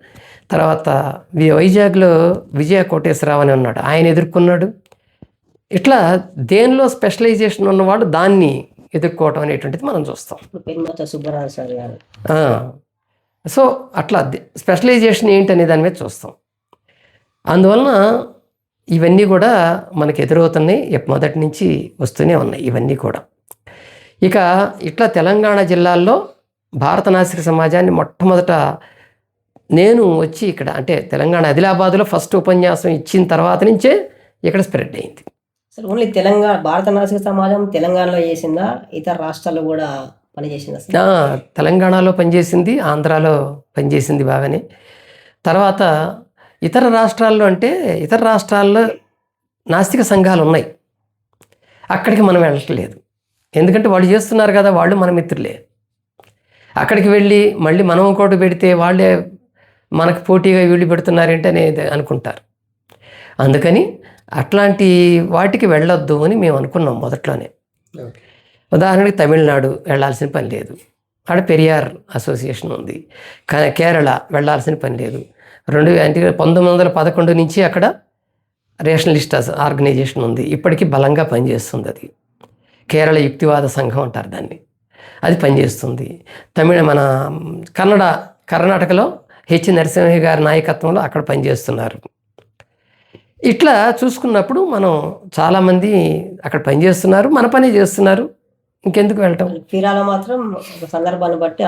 A: తర్వాత వైజాగ్లో విజయ కోటేశ్వరరావు అని ఉన్నాడు, ఆయన ఎదుర్కొన్నాడు. ఇట్లా దేనిలో స్పెషలైజేషన్ ఉన్నవాడు దాన్ని ఎదుర్కోవటం అనేటువంటిది మనం చూస్తాం. సో అట్లా స్పెషలైజేషన్ ఏంటనే దాని మీద చూస్తాం. అందువలన ఇవన్నీ కూడా మనకు ఎదురవుతున్నాయి, మొదటి నుంచి వస్తూనే ఉన్నాయి ఇవన్నీ కూడా. ఇక ఇట్లా తెలంగాణ జిల్లాల్లో భారత నాస్తిక సమాజాన్ని మొట్టమొదట నేను వచ్చి ఇక్కడ, అంటే తెలంగాణ ఆదిలాబాద్లో ఫస్ట్ ఉపన్యాసం ఇచ్చిన తర్వాత నుంచే ఇక్కడ స్ప్రెడ్ అయింది.
C: సార్ ఓన్లీ తెలంగాణ భారత నాస్తిక సమాజం తెలంగాణలో చేసిందా, ఇతర రాష్ట్రాల్లో కూడా పనిచేసిందా?
A: తెలంగాణలో పనిచేసింది, ఆంధ్రాలో పనిచేసింది బాగానే. తర్వాత ఇతర రాష్ట్రాల్లో, అంటే ఇతర రాష్ట్రాల్లో నాస్తిక సంఘాలు ఉన్నాయి, అక్కడికి మనం వెళ్ళట్లేదు. ఎందుకంటే వాళ్ళు చేస్తున్నారు కదా, వాళ్ళు మన మిత్రులే. అక్కడికి వెళ్ళి మళ్ళీ మనం ఇంకోటి పెడితే వాళ్ళే మనకు పోటీగా వీళ్ళు పెడుతున్నారంటే అనేది అనుకుంటారు. అందుకని అట్లాంటి వాటికి వెళ్ళొద్దు అని మేము అనుకున్నాం మొదట్లోనే. ఉదాహరణకి తమిళనాడు వెళ్ళాల్సిన పని లేదు, అక్కడ పెరియార్ అసోసియేషన్ ఉంది. కానీ కేరళ వెళ్ళాల్సిన పని లేదు. 1911 నుంచి అక్కడ రేషనలిస్ట్ ఆర్గనైజేషన్ ఉంది, ఇప్పటికీ బలంగా పనిచేస్తుంది. అది కేరళ యుక్తివాద సంఘం అంటారు దాన్ని, అది పనిచేస్తుంది. మన కర్ణాటకలో హెచ్ నరసింహ గారి నాయకత్వంలో అక్కడ పనిచేస్తున్నారు. ఇట్లా చూసుకున్నప్పుడు మనం చాలామంది అక్కడ పనిచేస్తున్నారు, మన పని చేస్తున్నారు, ఇంకెందుకు వెళ్ళటం?
C: మాత్రం సందర్భాన్ని బట్టి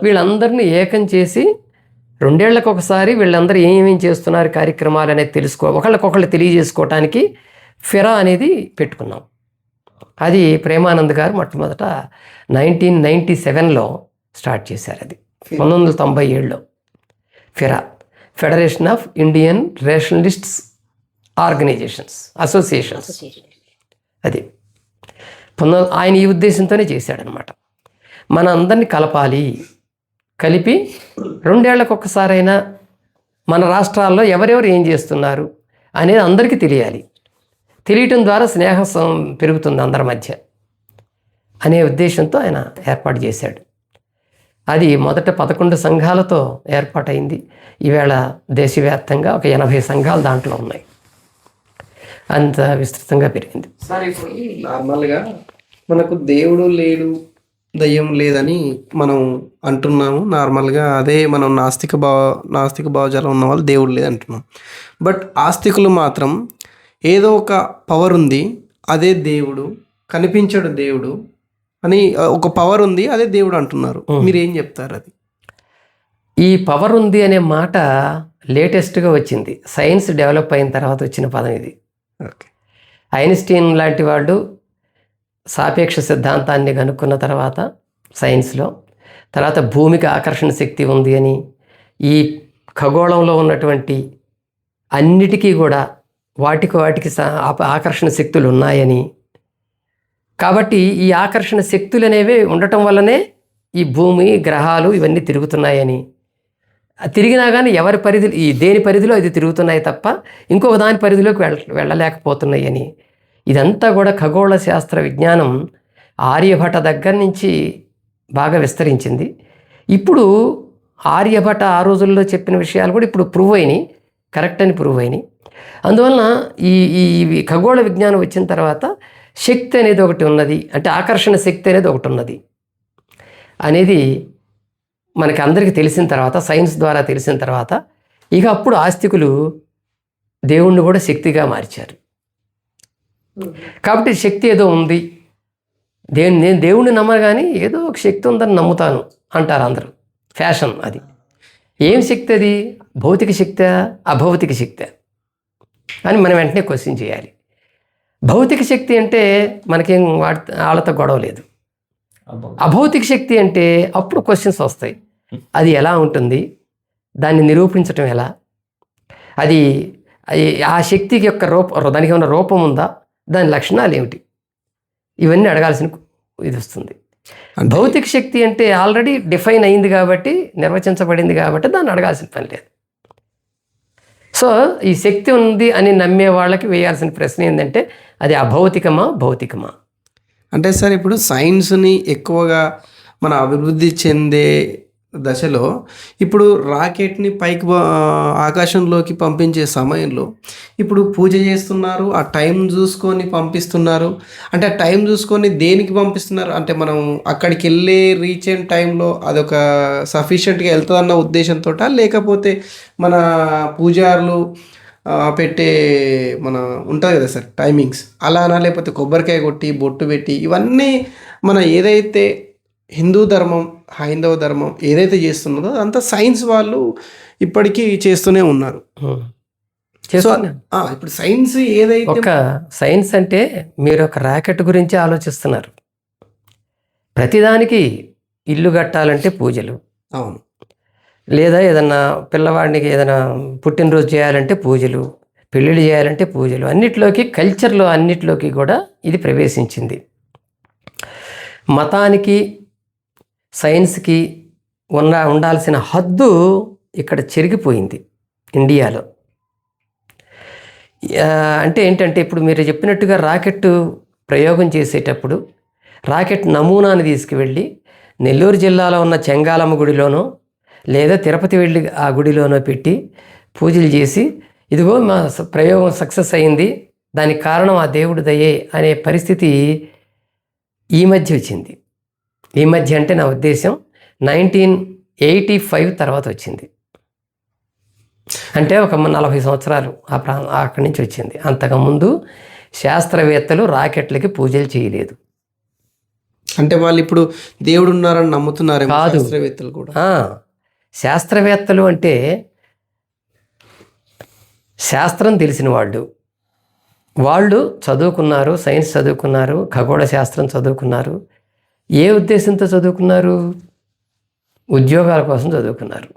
A: వీళ్ళందరినీ ఏకం చేసి 2 ఏళ్లకు ఒకసారి వీళ్ళందరూ ఏమేమి చేస్తున్నారు కార్యక్రమాలు అనేది ఒకళ్ళకొకళ్ళు తెలియజేసుకోవటానికి ఫిరా అనేది పెట్టుకున్నాం. అది ప్రేమానంద్ గారు మొట్టమొదట 1997లో స్టార్ట్ చేశారు. అది 1997లో FIRA, Federation of Indian Rationalists Organisations Associations. అది ఆయన ఈ ఉద్దేశంతోనే చేశాడనమాట. మన అందరినీ కలిపి 2 ఏళ్లకు ఒక్కసారైనా మన రాష్ట్రాల్లో ఎవరెవరు ఏం చేస్తున్నారు అనేది అందరికీ తెలియాలి. తెలియటం ద్వారా స్నేహం పెరుగుతుంది అందరి మధ్య అనే ఉద్దేశంతో ఆయన ఏర్పాటు చేశాడు. అది మొదట 11 సంఘాలతో ఏర్పాటైంది. ఈవేళ దేశవ్యాప్తంగా ఒక 80 సంఘాలు దాంట్లో ఉన్నాయి. అంత విస్తృతంగా పెరిగింది.
D: సార్ ఇప్పుడు నార్మల్గా మనకు దేవుడు లేడు, దయ్యం లేదని మనం అంటున్నాము నార్మల్గా. అదే మనం నాస్తిక భావజాలం ఉన్న వాళ్ళు దేవుడు లేదంటున్నాం. బట్ ఆస్తికులు మాత్రం ఏదో ఒక పవర్ ఉంది, అదే దేవుడు, కనిపించడు దేవుడు అని ఒక పవర్ ఉంది, అదే దేవుడు అంటున్నారు. మీరు ఏం చెప్తారు? అది
A: ఈ పవర్ ఉంది అనే మాట లేటెస్ట్గా వచ్చింది, సైన్స్ డెవలప్ అయిన తర్వాత వచ్చిన పదం ఇది.
D: ఓకే.
A: ఐన్స్టీన్ లాంటి వాళ్ళు సాపేక్ష సిద్ధాంతాన్ని కనుక్కున్న తర్వాత సైన్స్లో, తర్వాత భూమికి ఆకర్షణ శక్తి ఉంది అని, ఈ ఖగోళంలో ఉన్నటువంటి అన్నిటికీ కూడా వాటికి ఆకర్షణ శక్తులు ఉన్నాయని, కాబట్టి ఈ ఆకర్షణ శక్తులు అనేవి ఉండటం వల్లనే ఈ భూమి గ్రహాలు ఇవన్నీ తిరుగుతున్నాయని, తిరిగినా కానీ ఎవరి పరిధి ఈ దేని పరిధిలో ఇది తిరుగుతున్నాయి తప్ప ఇంకొక దాని పరిధిలోకి వెళ్ళలేకపోతున్నాయి అని, ఇదంతా కూడా ఖగోళ శాస్త్ర విజ్ఞానం ఆర్యభట దగ్గర నుంచి బాగా విస్తరించింది. ఇప్పుడు ఆర్యభట ఆ రోజుల్లో చెప్పిన విషయాలు కూడా ఇప్పుడు ప్రూవ్ అయినాయి, కరెక్ట్ అని ప్రూవ్ అయినాయి. అందువలన ఈ ఈ ఖగోళ విజ్ఞానం వచ్చిన తర్వాత శక్తి అనేది ఒకటి ఉన్నది, అంటే ఆకర్షణ శక్తి అనేది ఒకటి ఉన్నది అనేది మనకి అందరికీ తెలిసిన తర్వాత, సైన్స్ ద్వారా తెలిసిన తర్వాత, ఇక అప్పుడు ఆస్తికులు దేవుణ్ణి కూడా శక్తిగా మార్చారు. కాబట్టి శక్తి ఏదో ఉంది, నేను దేవుణ్ణి నమ్మను కానీ ఏదో ఒక శక్తి ఉందని నమ్ముతాను అంటారు అందరూ. ఫ్యాషన్ అది. ఏం శక్తి అది? భౌతిక శక్తి, అభౌతిక శక్తి అని మనం వెంటనే క్వశ్చన్ చేయాలి. భౌతిక శక్తి అంటే మనకేం వాళ్ళతో గొడవ లేదు. అభౌతిక శక్తి అంటే అప్పుడు క్వశ్చన్స్ వస్తాయి. అది ఎలా ఉంటుంది, దాన్ని నిరూపించటం ఎలా, అది ఆ శక్తికి యొక్క దానికి ఏమైనా రూపం ఉందా, దాని లక్షణాలు ఏమిటి, ఇవన్నీ అడగాల్సిన ఇది వస్తుంది. భౌతిక శక్తి అంటే ఆల్రెడీ డిఫైన్ అయింది కాబట్టి, నిర్వచించబడింది కాబట్టి దాన్ని అడగాల్సిన పని లేదు. సో ఈ శక్తి ఉంది అని నమ్మే వాళ్ళకి వేయాల్సిన ప్రశ్న ఏంటంటే అది అభౌతికమా భౌతికమా
D: అంటే. సార్ ఇప్పుడు సైన్స్ని ఎక్కువగా మన అభివృద్ధి చెందే దశలో ఇప్పుడు రాకెట్ని పైకి ఆకాశంలోకి పంపించే సమయంలో ఇప్పుడు పూజ చేస్తున్నారు, ఆ టైం చూసుకొని పంపిస్తున్నారు. అంటే ఆ టైం చూసుకొని దేనికి పంపిస్తున్నారు అంటే మనం అక్కడికి వెళ్ళే రీచ్ అయిన టైంలో అదొక సఫిషియెంట్గా వెళ్తుందన్న ఉద్దేశంతో, లేకపోతే మన పూజారులు పెట్టే మన ఉంటుంది కదా సార్ టైమింగ్స్ అలానా, లేకపోతే కొబ్బరికాయ కొట్టి బొట్టు పెట్టి ఇవన్నీ మన ఏదైతే హిందూ ధర్మం హైందవ ధర్మం ఏదైతే చేస్తున్నదో అంతా సైన్స్ వాళ్ళు ఇప్పటికీ చేస్తూనే ఉన్నారు. ఇప్పుడు సైన్స్ ఏదైతే
A: ఒక సైన్స్ అంటే మీరు ఒక రాకెట్ గురించి ఆలోచిస్తున్నారు. ప్రతిదానికి ఇల్లు కట్టాలంటే పూజలు,
D: అవును,
A: లేదా ఏదన్నా పిల్లవాడికి ఏదైనా పుట్టినరోజు చేయాలంటే పూజలు, పెళ్ళిళ్ళు చేయాలంటే పూజలు, అన్నిట్లోకి కల్చర్లో అన్నిట్లోకి కూడా ఇది ప్రవేశించింది. మతానికి సైన్స్కి ఉండాల్సిన హద్దు ఇక్కడ చెరిగిపోయింది ఇండియాలో. అంటే ఏంటంటే ఇప్పుడు మీరు చెప్పినట్టుగా రాకెట్ ప్రయోగం చేసేటప్పుడు రాకెట్ నమూనాని తీసుకువెళ్ళి నెల్లూరు జిల్లాలో ఉన్న చెంగాలమ్మ గుడిలోనో లేదా తిరుపతి వెళ్ళి ఆ గుడిలోనో పెట్టి పూజలు చేసి ఇదిగో మా ప్రయోగం సక్సెస్ అయింది, దానికి కారణం ఆ దేవుడి దయే అనే పరిస్థితి ఈ మధ్య వచ్చింది. ఈ మధ్య అంటే నా ఉద్దేశం 1985 తర్వాత వచ్చింది. అంటే ఒక 40 సంవత్సరాలు అక్కడి నుంచి వచ్చింది. అంతకుముందు శాస్త్రవేత్తలు రాకెట్లకి పూజలు చేయలేదు.
D: అంటే వాళ్ళు ఇప్పుడు దేవుడు ఉన్నారని నమ్ముతున్నారు
A: కాదు,
D: శాస్త్రవేత్తలు కూడా.
A: శాస్త్రవేత్తలు అంటే శాస్త్రం తెలిసిన వాళ్ళు చదువుకున్నారు, సైన్స్ చదువుకున్నారు, ఖగోళ శాస్త్రం చదువుకున్నారు. ఏ ఉద్దేశంతో చదువుకున్నారు? ఉద్యోగాల కోసం చదువుకున్నారు.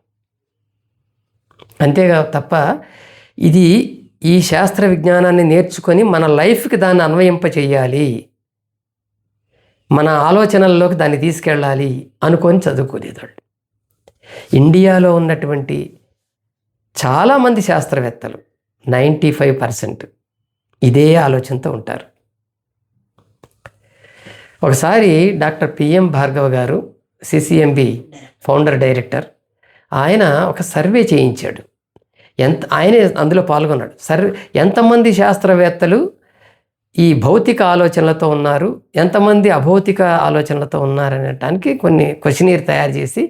A: అంతేగా తప్ప ఈ శాస్త్ర విజ్ఞానాన్ని నేర్చుకొని మన లైఫ్కి దాన్ని అన్వయింప చెయ్యాలి, మన ఆలోచనల్లోకి దాన్ని తీసుకెళ్ళాలి అనుకొని చదువుకోలేదు వాళ్ళు. ఇండియాలో ఉన్నటువంటి చాలామంది శాస్త్రవేత్తలు 95% ఇదే ఆలోచనతో ఉంటారు. ఒకసారి డాక్టర్ పిఎం భార్గవ గారు సిసిఎంబి ఫౌండర్ డైరెక్టర్, ఆయన ఒక సర్వే చేయించాడు. ఆయనే అందులో పాల్గొన్నాడు. ఎంతమంది శాస్త్రవేత్తలు ఈ భౌతిక ఆలోచనలతో ఉన్నారు, ఎంతమంది అభౌతిక ఆలోచనలతో ఉన్నారనటానికి కొన్ని క్వశ్చనీర్ తయారు చేసి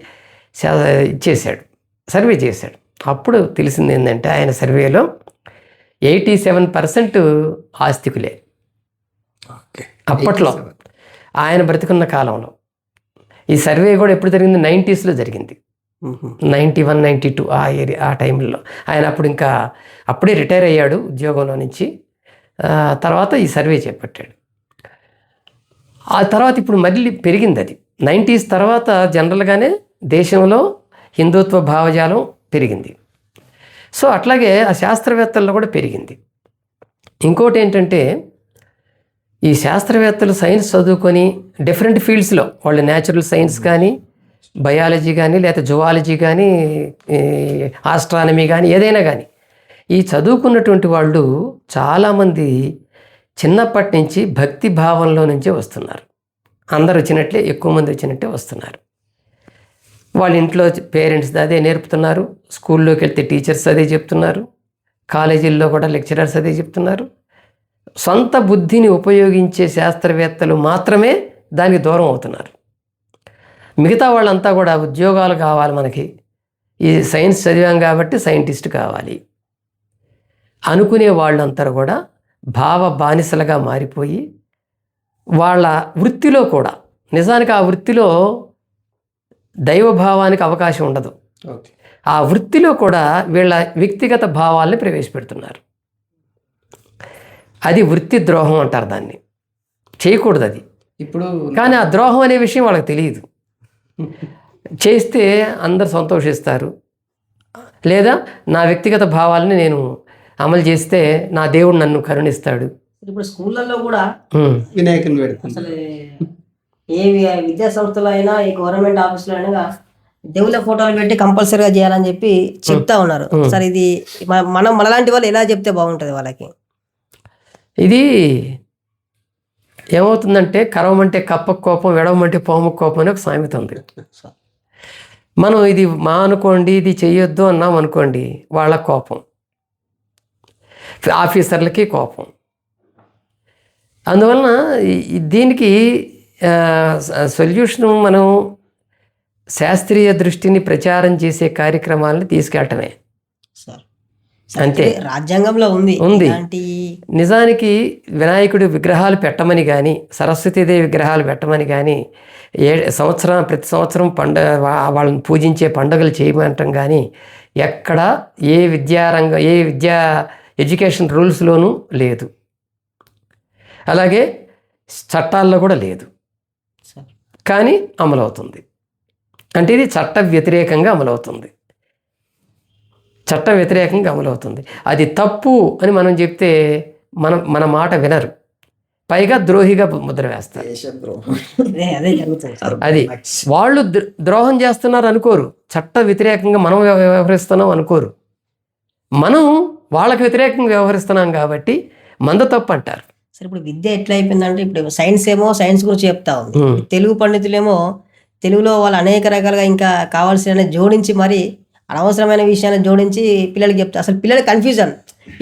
A: ఇచ్చేశాడు, సర్వే చేశాడు. అప్పుడు తెలిసింది ఏంటంటే ఆయన సర్వేలో 87% ఆస్తికులే.
D: ఓకే.
A: అప్పట్లో ఆయన బ్రతికున్న కాలంలో. ఈ సర్వే కూడా ఎప్పుడు జరిగింది? 90sలో జరిగింది. 91, 92 ఆ టైంలో. ఆయన అప్పుడే రిటైర్ అయ్యాడు ఉద్యోగంలో నుంచి. తర్వాత ఈ సర్వే చేపట్టాడు. ఆ తర్వాత ఇప్పుడు మళ్ళీ పెరిగింది అది. 90s తర్వాత జనరల్గానే దేశంలో హిందుత్వ భావజాలం పెరిగింది. సో అట్లాగే ఆ శాస్త్రవేత్తల్లో కూడా పెరిగింది. ఇంకోటి ఏంటంటే ఈ శాస్త్రవేత్తలు సైన్స్ చదువుకొని డిఫరెంట్ ఫీల్డ్స్లో వాళ్ళు న్యాచురల్ సైన్స్ కానీ, బయాలజీ కానీ, లేకపోతే జువాలజీ కానీ, ఆస్ట్రానమీ కానీ, ఏదైనా కానీ ఈ చదువుకున్నటువంటి వాళ్ళు చాలామంది చిన్నప్పటి నుంచి భక్తి భావంలో నుంచే వస్తున్నారు. అందరు వచ్చినట్లే, ఎక్కువ మంది వచ్చినట్టే వస్తున్నారు. వాళ్ళ ఇంట్లో పేరెంట్స్ అదే నేర్పుతున్నారు, స్కూల్లోకి వెళ్తే టీచర్స్ అదే చెప్తున్నారు, కాలేజీల్లో కూడా లెక్చరర్స్ అదే చెప్తున్నారు. సొంత బుద్ధిని ఉపయోగించే శాస్త్రవేత్తలు మాత్రమే దానికి దూరం అవుతున్నారు. మిగతా వాళ్ళంతా కూడా ఉద్యోగాలు కావాలి, మనకి ఈ సైన్స్ చదివాం కాబట్టి సైంటిస్ట్ కావాలి అనుకునే వాళ్ళంతా కూడా భావ బానిసలుగా మారిపోయి వాళ్ళ వృత్తిలో కూడా నిజానికి ఆ వృత్తిలో దైవభావానికి అవకాశం ఉండదు.
D: ఓకే.
A: ఆ వృత్తిలో కూడా వీళ్ళ వ్యక్తిగత భావాల్ని ప్రవేశపెడుతున్నారు. అది వృత్తి ద్రోహం అంటారు, దాన్ని చేయకూడదు అది.
D: ఇప్పుడు
A: కానీ ఆ ద్రోహం అనే విషయం వాళ్ళకి తెలియదు. చేస్తే అందరు సంతోషిస్తారు, లేదా నా వ్యక్తిగత భావాలని నేను అమలు చేస్తే నా దేవుడు నన్ను కరుణిస్తాడు.
C: ఇప్పుడు స్కూళ్ళల్లో కూడా
D: వినాయకుని పెడతాం.
C: అసలు ఏ విద్యా సంస్థలో అయినా, ఈ గవర్నమెంట్ ఆఫీసులో అయినా దేవుళ్ళ ఫోటోలు పెట్టి కంపల్సరీగా చేయాలని చెప్పి చెప్తా ఉన్నారు. సార్ ఇది మనం మనలాంటి వాళ్ళు ఎలా చెప్తే బాగుంటుంది వాళ్ళకి?
A: ఇది ఏమవుతుందంటే కరవమంటే కప్పకు కోపం, ఎడవమంటే పాముకు కోపం అని ఒక సామెత ఉంది. మనం ఇది అనుకోండి, ఇది చెయ్యొద్దు అన్నాం అనుకోండి, వాళ్ళ కోపం, ఆఫీసర్లకి కోపం. అందువలన దీనికి సొల్యూషన్ మనం శాస్త్రీయ దృష్టిని ప్రచారం చేసే కార్యక్రమాలను తీసుకెళ్ళటమే. అంతే.
C: రాజ్యాంగంలో ఉంది.
A: నిజానికి వినాయకుడి విగ్రహాలు పెట్టమని కానీ, సరస్వతీదేవి విగ్రహాలు పెట్టమని కానీ, ప్రతి సంవత్సరం వాళ్ళని పూజించే పండుగలు చేయమంటాం కానీ ఎక్కడ ఏ ఎడ్యుకేషన్ రూల్స్లోనూ లేదు, అలాగే చట్టాల్లో కూడా లేదు. కానీ అమలవుతుంది. అంటే ఇది చట్ట వ్యతిరేకంగా అమలవుతుంది. అది తప్పు అని మనం చెప్తే మన మాట వినరు, పైగా ద్రోహిగా ముద్ర వేస్తారు. అది వాళ్ళు ద్రోహం చేస్తున్నారు అనుకోరు, చట్ట వ్యతిరేకంగా మనం వ్యవహరిస్తున్నాం అనుకోరు. మనం వాళ్ళకి వ్యతిరేకంగా వ్యవహరిస్తున్నాం కాబట్టి మంద తప్పు అంటారు.
C: సరే, ఇప్పుడు విద్య ఎట్లా అయిపోయిందంటే, ఇప్పుడు సైన్స్ ఏమో సైన్స్ గురించి చెప్తా ఉంది, తెలుగు పండితులేమో తెలుగులో వాళ్ళు అనేక రకాలుగా ఇంకా కావాల్సిన జోడించి మరి అనవసరమైన విషయాన్ని జోడించి పిల్లలకి చెప్తారు. అసలు పిల్లలు కన్ఫ్యూజన్,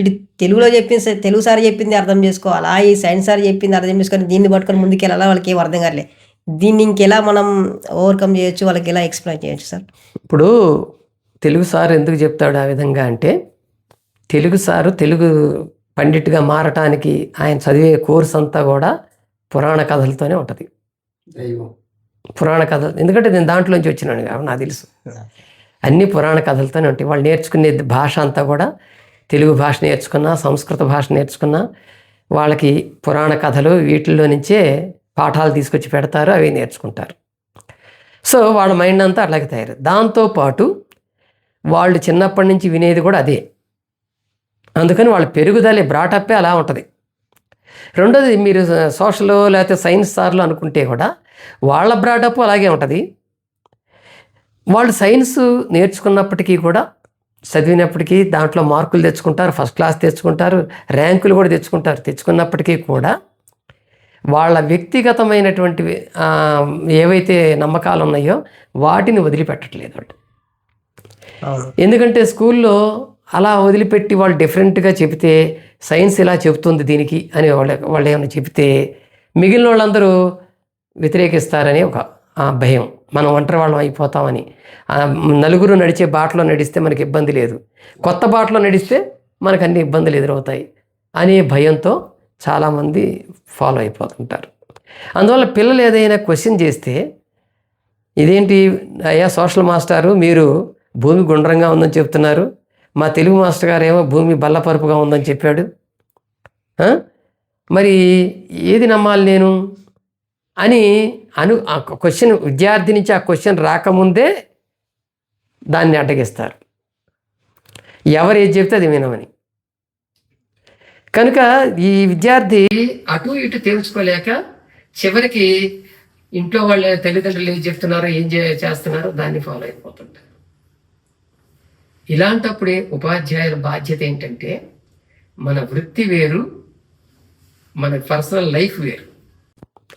C: ఇటు తెలుగులో చెప్పింది తెలుగు సార్ చెప్పింది అర్థం చేసుకోవాలా, ఈ సైన్స్ సార్ చెప్పింది అర్థం చేసుకొని దీన్ని పట్టుకొని ముందుకెళ్ళాలా, వాళ్ళకి ఏం అర్థం కాలే. దీన్ని ఇంకెలా మనం ఓవర్కమ్ చేయొచ్చు, వాళ్ళకి ఎలా ఎక్స్ప్లెయిన్ చేయొచ్చు సార్?
A: ఇప్పుడు తెలుగు సార్ ఎందుకు చెప్తాడు ఆ విధంగా అంటే, తెలుగు సారు తెలుగు పండిట్గా మారటానికి ఆయన చదివే కోర్స్ అంతా కూడా పురాణ కథలతోనే ఉంటుంది. పురాణ కథలు, ఎందుకంటే నేను దాంట్లోంచి వచ్చినాను కాబట్టి నాకు తెలుసు. అన్ని పురాణ కథలతోనే ఉంటాయి. వాళ్ళు నేర్చుకునే భాష అంతా కూడా తెలుగు భాష నేర్చుకున్నా, సంస్కృత భాష నేర్చుకున్నా, వాళ్ళకి పురాణ కథలు వీటిల్లో నుంచే పాఠాలు తీసుకొచ్చి పెడతారు, అవి నేర్చుకుంటారు. సో వాళ్ళ మైండ్ అంతా అట్లాగే తయారు. దాంతోపాటు వాళ్ళు చిన్నప్పటి నుంచి వినేది కూడా అదే. అందుకని వాళ్ళ పెరుగుదలే, బ్రాటప్పే అలా ఉంటుంది. రెండోది, మీరు సోషల్ లేకపోతే సైన్స్ సార్లు అనుకుంటే కూడా వాళ్ళ బ్రాటప్ అలాగే ఉంటుంది. వాళ్ళు సైన్స్ నేర్చుకున్నప్పటికీ కూడా, చదివినప్పటికీ దాంట్లో మార్కులు తెచ్చుకుంటారు, ఫస్ట్ క్లాస్ తెచ్చుకుంటారు, ర్యాంకులు కూడా తెచ్చుకున్నప్పటికీ కూడా వాళ్ళ వ్యక్తిగతమైనటువంటి ఏవైతే నమ్మకాలు ఉన్నాయో వాటిని వదిలిపెట్టట్లేదు. ఎందుకంటే స్కూల్లో అలా వదిలిపెట్టి వాళ్ళు డిఫరెంట్గా చెబితే సైన్స్ ఇలా చెబుతుంది దీనికి అని వాళ్ళు ఏమైనా చెబితే మిగిలిన వాళ్ళందరూ వ్యతిరేకిస్తారని ఒక భయం, మనం ఒంటరి వాళ్ళం అయిపోతామని. నలుగురు నడిచే బాటలో నడిస్తే మనకి ఇబ్బంది లేదు, కొత్త బాటలో నడిస్తే మనకు అన్ని ఇబ్బందులు ఎదురవుతాయి అనే భయంతో చాలామంది ఫాలో అయిపోతుంటారు. అందువల్ల పిల్లలు ఏదైనా క్వశ్చన్ చేస్తే, ఇదేంటి అయ్యా సోషల్ మాస్టారు మీరు భూమి గుండ్రంగా ఉందని చెప్తున్నారు, మా తెలుగు మాస్టర్ గారు ఏమో భూమి బల్లపరుపుగా ఉందని చెప్పాడు, మరి ఏది నమ్మాలి నేను అని ఆ క్వశ్చన్ విద్యార్థి నుంచి ఆ క్వశ్చన్ రాకముందే దాన్ని అడ్డగిస్తారు, ఎవరు ఏది చెప్తే అది వినమని. కనుక ఈ విద్యార్థి అటు ఇటు తెలుసుకోలేక చివరికి ఇంట్లో వాళ్ళ తల్లిదండ్రులు ఏం చెప్తున్నారో ఏం చేస్తున్నారో దాన్ని ఫాలో అయిపోతుంటారు. ఇలాంటప్పుడే ఉపాధ్యాయుల బాధ్యత ఏంటంటే మన వృత్తి వేరు, మన పర్సనల్ లైఫ్ వేరు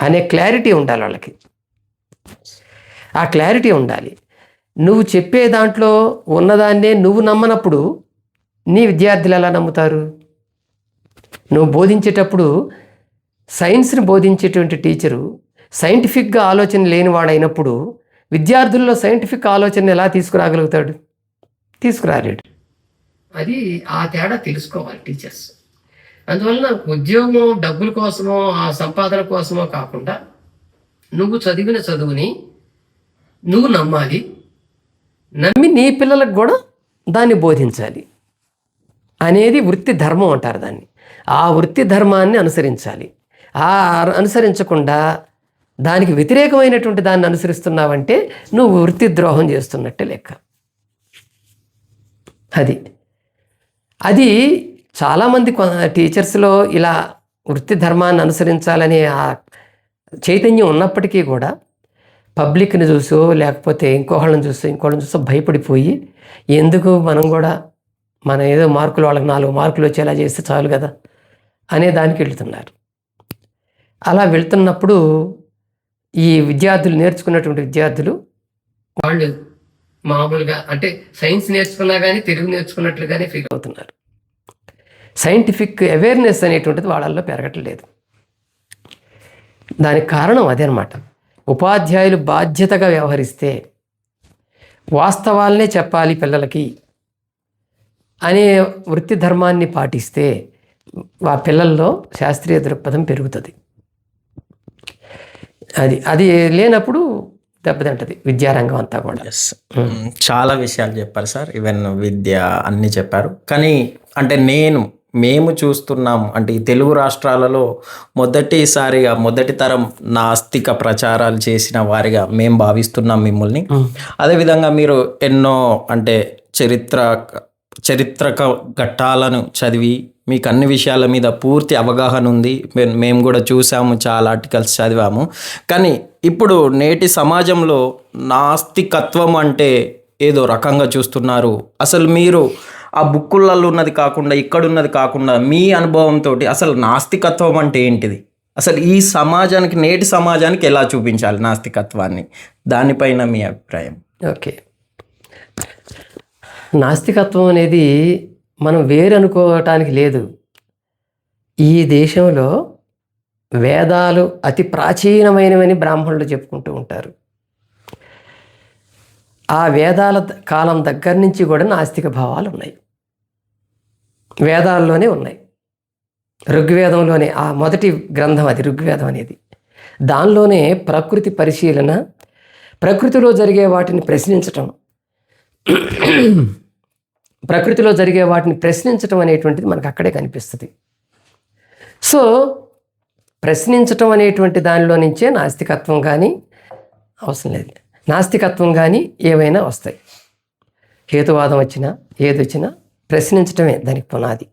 A: అనే క్లారిటీ ఉండాలి వాళ్ళకి. ఆ క్లారిటీ ఉండాలి. నువ్వు చెప్పే దాంట్లో ఉన్నదాన్నే నువ్వు నమ్మనప్పుడు నీ విద్యార్థులు ఎలా నమ్ముతారు? నువ్వు బోధించేటప్పుడు సైన్స్ని బోధించేటువంటి టీచరు సైంటిఫిక్గా ఆలోచన లేనివాడైనప్పుడు విద్యార్థుల్లో సైంటిఫిక్ ఆలోచన ఎలా తీసుకురాగలుగుతాడు? తీసుకురాలేడు. అది ఆ తేడా తెలుసుకోవాలి టీచర్స్. అందువలన ఉద్యోగం డబ్బుల కోసమో ఆ సంపాదన కోసమో కాకుండా నువ్వు చదివిన చదువుని నువ్వు నమ్మాలి, నమ్మి నీ పిల్లలకు కూడా దాన్ని బోధించాలి అనేది వృత్తి ధర్మం అంటారు దాన్ని. ఆ వృత్తి ధర్మాన్ని అనుసరించాలి. ఆ అనుసరించకుండా దానికి వ్యతిరేకమైనటువంటి దాన్ని అనుసరిస్తున్నావంటే నువ్వు వృత్తి ద్రోహం చేస్తున్నట్టే లెక్క. అది చాలామంది టీచర్స్లో ఇలా వృత్తి ధర్మాన్ని అనుసరించాలనే ఆ చైతన్యం ఉన్నప్పటికీ కూడా పబ్లిక్ని చూసో లేకపోతే ఇంకోళ్ళని చూసో భయపడిపోయి ఎందుకు మనం కూడా మన ఏదో మార్కులు వాళ్ళకి 4 మార్కులు వచ్చేలా చేస్తే చాలు కదా అనే దానికి వెళ్తున్నారు. అలా వెళ్తున్నప్పుడు ఈ విద్యార్థులు నేర్చుకున్నటువంటి విద్యార్థులు వాళ్ళు మామూలుగా అంటే సైన్స్ నేర్చుకున్నా కానీ తెలుగు నేర్చుకున్నట్లుగానే ఫీల్ అవుతున్నారు. సైంటిఫిక్ అవేర్నెస్ అనేటువంటిది వాళ్ళల్లో పెరగట్లేదు. దానికి కారణం అదే అన్నమాట. ఉపాధ్యాయులు బాధ్యతగా వ్యవహరిస్తే వాస్తవాలనే చెప్పాలి పిల్లలకి అనే వృత్తి ధర్మాన్ని పాటిస్తే ఆ పిల్లల్లో శాస్త్రీయ దృక్పథం పెరుగుతుంది. అది లేనప్పుడు దెబ్బతింటది విద్యారంగం అంతా కూడా.
B: చాలా విషయాలు చెప్పారు సార్, ఈవెన్ విద్య అన్నీ చెప్పారు. కానీ అంటే మేము చూస్తున్నాం అంటే ఈ తెలుగు రాష్ట్రాలలో మొదటి తరం నాస్తిక ప్రచారాలు చేసిన వారిగా మేము భావిస్తున్నాం మిమ్మల్ని. అదేవిధంగా మీరు ఎన్నో అంటే చరిత్రక ఘట్టాలను చదివి మీకు అన్ని విషయాల మీద పూర్తి అవగాహన ఉంది. మేము కూడా చూసాము, చాలా ఆర్టికల్స్ చదివాము. కానీ ఇప్పుడు నేటి సమాజంలో నాస్తికత్వం అంటే ఏదో రకంగా చూస్తున్నారు. అసలు మీరు ఆ బుక్కులలో ఉన్నది కాకుండా ఇక్కడున్నది కాకుండా మీ అనుభవంతో అసలు నాస్తికత్వం అంటే ఏంటిది, అసలు ఈ సమాజానికి నేటి సమాజానికి ఎలా చూపించాలి నాస్తికత్వాన్ని, దానిపైన మీ అభిప్రాయం?
A: ఓకే, నాస్తికత్వం అనేది మనం వేరు అనుకోవటానికి లేదు. ఈ దేశంలో వేదాలు అతి ప్రాచీనమైనవని బ్రాహ్మణులు చెప్పుకుంటూ ఉంటారు. ఆ వేదాల కాలం దగ్గర నుంచి కూడా నాస్తిక భావాలు ఉన్నాయి, వేదాల్లోనే ఉన్నాయి. ఋగ్వేదంలోనే ఆ మొదటి గ్రంథం అది ఋగ్వేదం అనేది. దానిలోనే ప్రకృతి పరిశీలన, ప్రకృతిలో జరిగే వాటిని ప్రశ్నించటం అనేటువంటిది మనకు అక్కడే కనిపిస్తుంది. సో ప్రశ్నించటం అనేటువంటి దానిలో నుంచే నాస్తికత్వం కానీ అవసరం లేదు, నాస్తికత్వం కానీ ఏవైనా వస్తాయి. హేతువాదం వచ్చినా ఏది వచ్చినా ప్రశ్నించటమే దానికి పునాది.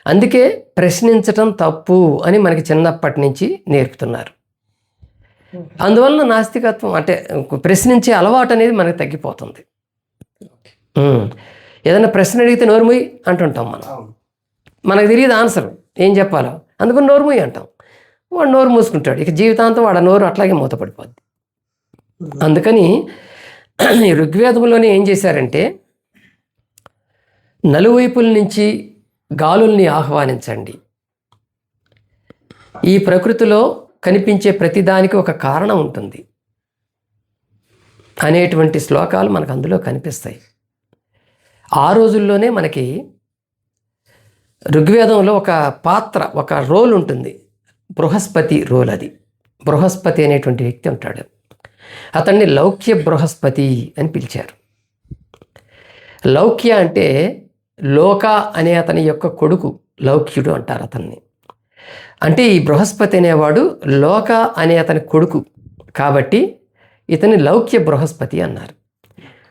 A: అందుకే ప్రశ్నించటం తప్పు అని మనకి చిన్నప్పటి నుంచి నేర్పుతున్నారు. అందువలన నాస్తికత్వం అంటే ప్రశ్నించే అలవాటు అనేది మనకు తగ్గిపోతుంది. ఏదైనా ప్రశ్న అడిగితే నోరుముయ్ అంటుంటాం మనం, మనకు తెలియదు ఆన్సర్ ఏం చెప్పాలో, అందుకని నోరుముయ్ అంటాం. వాడు నోరు మూసుకుంటాడు, ఇక జీవితాంతం వాడు నోరు అట్లాగే మూతపడిపోద్ది. అందుకని ఋగ్వేదంలోనే ఏం చేశారంటే నలువైపుల నుంచి గాలుల్ని ఆహ్వానించండి. ఈ ప్రకృతిలో కనిపించే ప్రతిదానికి ఒక కారణం ఉంటుంది అనేటువంటి శ్లోకాలు మనకు అందులో కనిపిస్తాయి. ఆ రోజుల్లోనే మనకి ఋగ్వేదంలో ఒక పాత్ర, ఒక రోల్ ఉంటుంది, బృహస్పతి రోల్. అది బృహస్పతి అనేటువంటి వ్యక్తి ఉంటాడు. అతన్ని లౌక్య బృహస్పతి అని పిలిచారు. లౌక్య అంటే లోక అనే అతని యొక్క కొడుకు, లౌక్యుడు అంటారు అతన్ని. అంటే ఈ బృహస్పతి అనేవాడు లోక అనే అతని కొడుకు కాబట్టి ఇతని లౌక్య బృహస్పతి అన్నారు.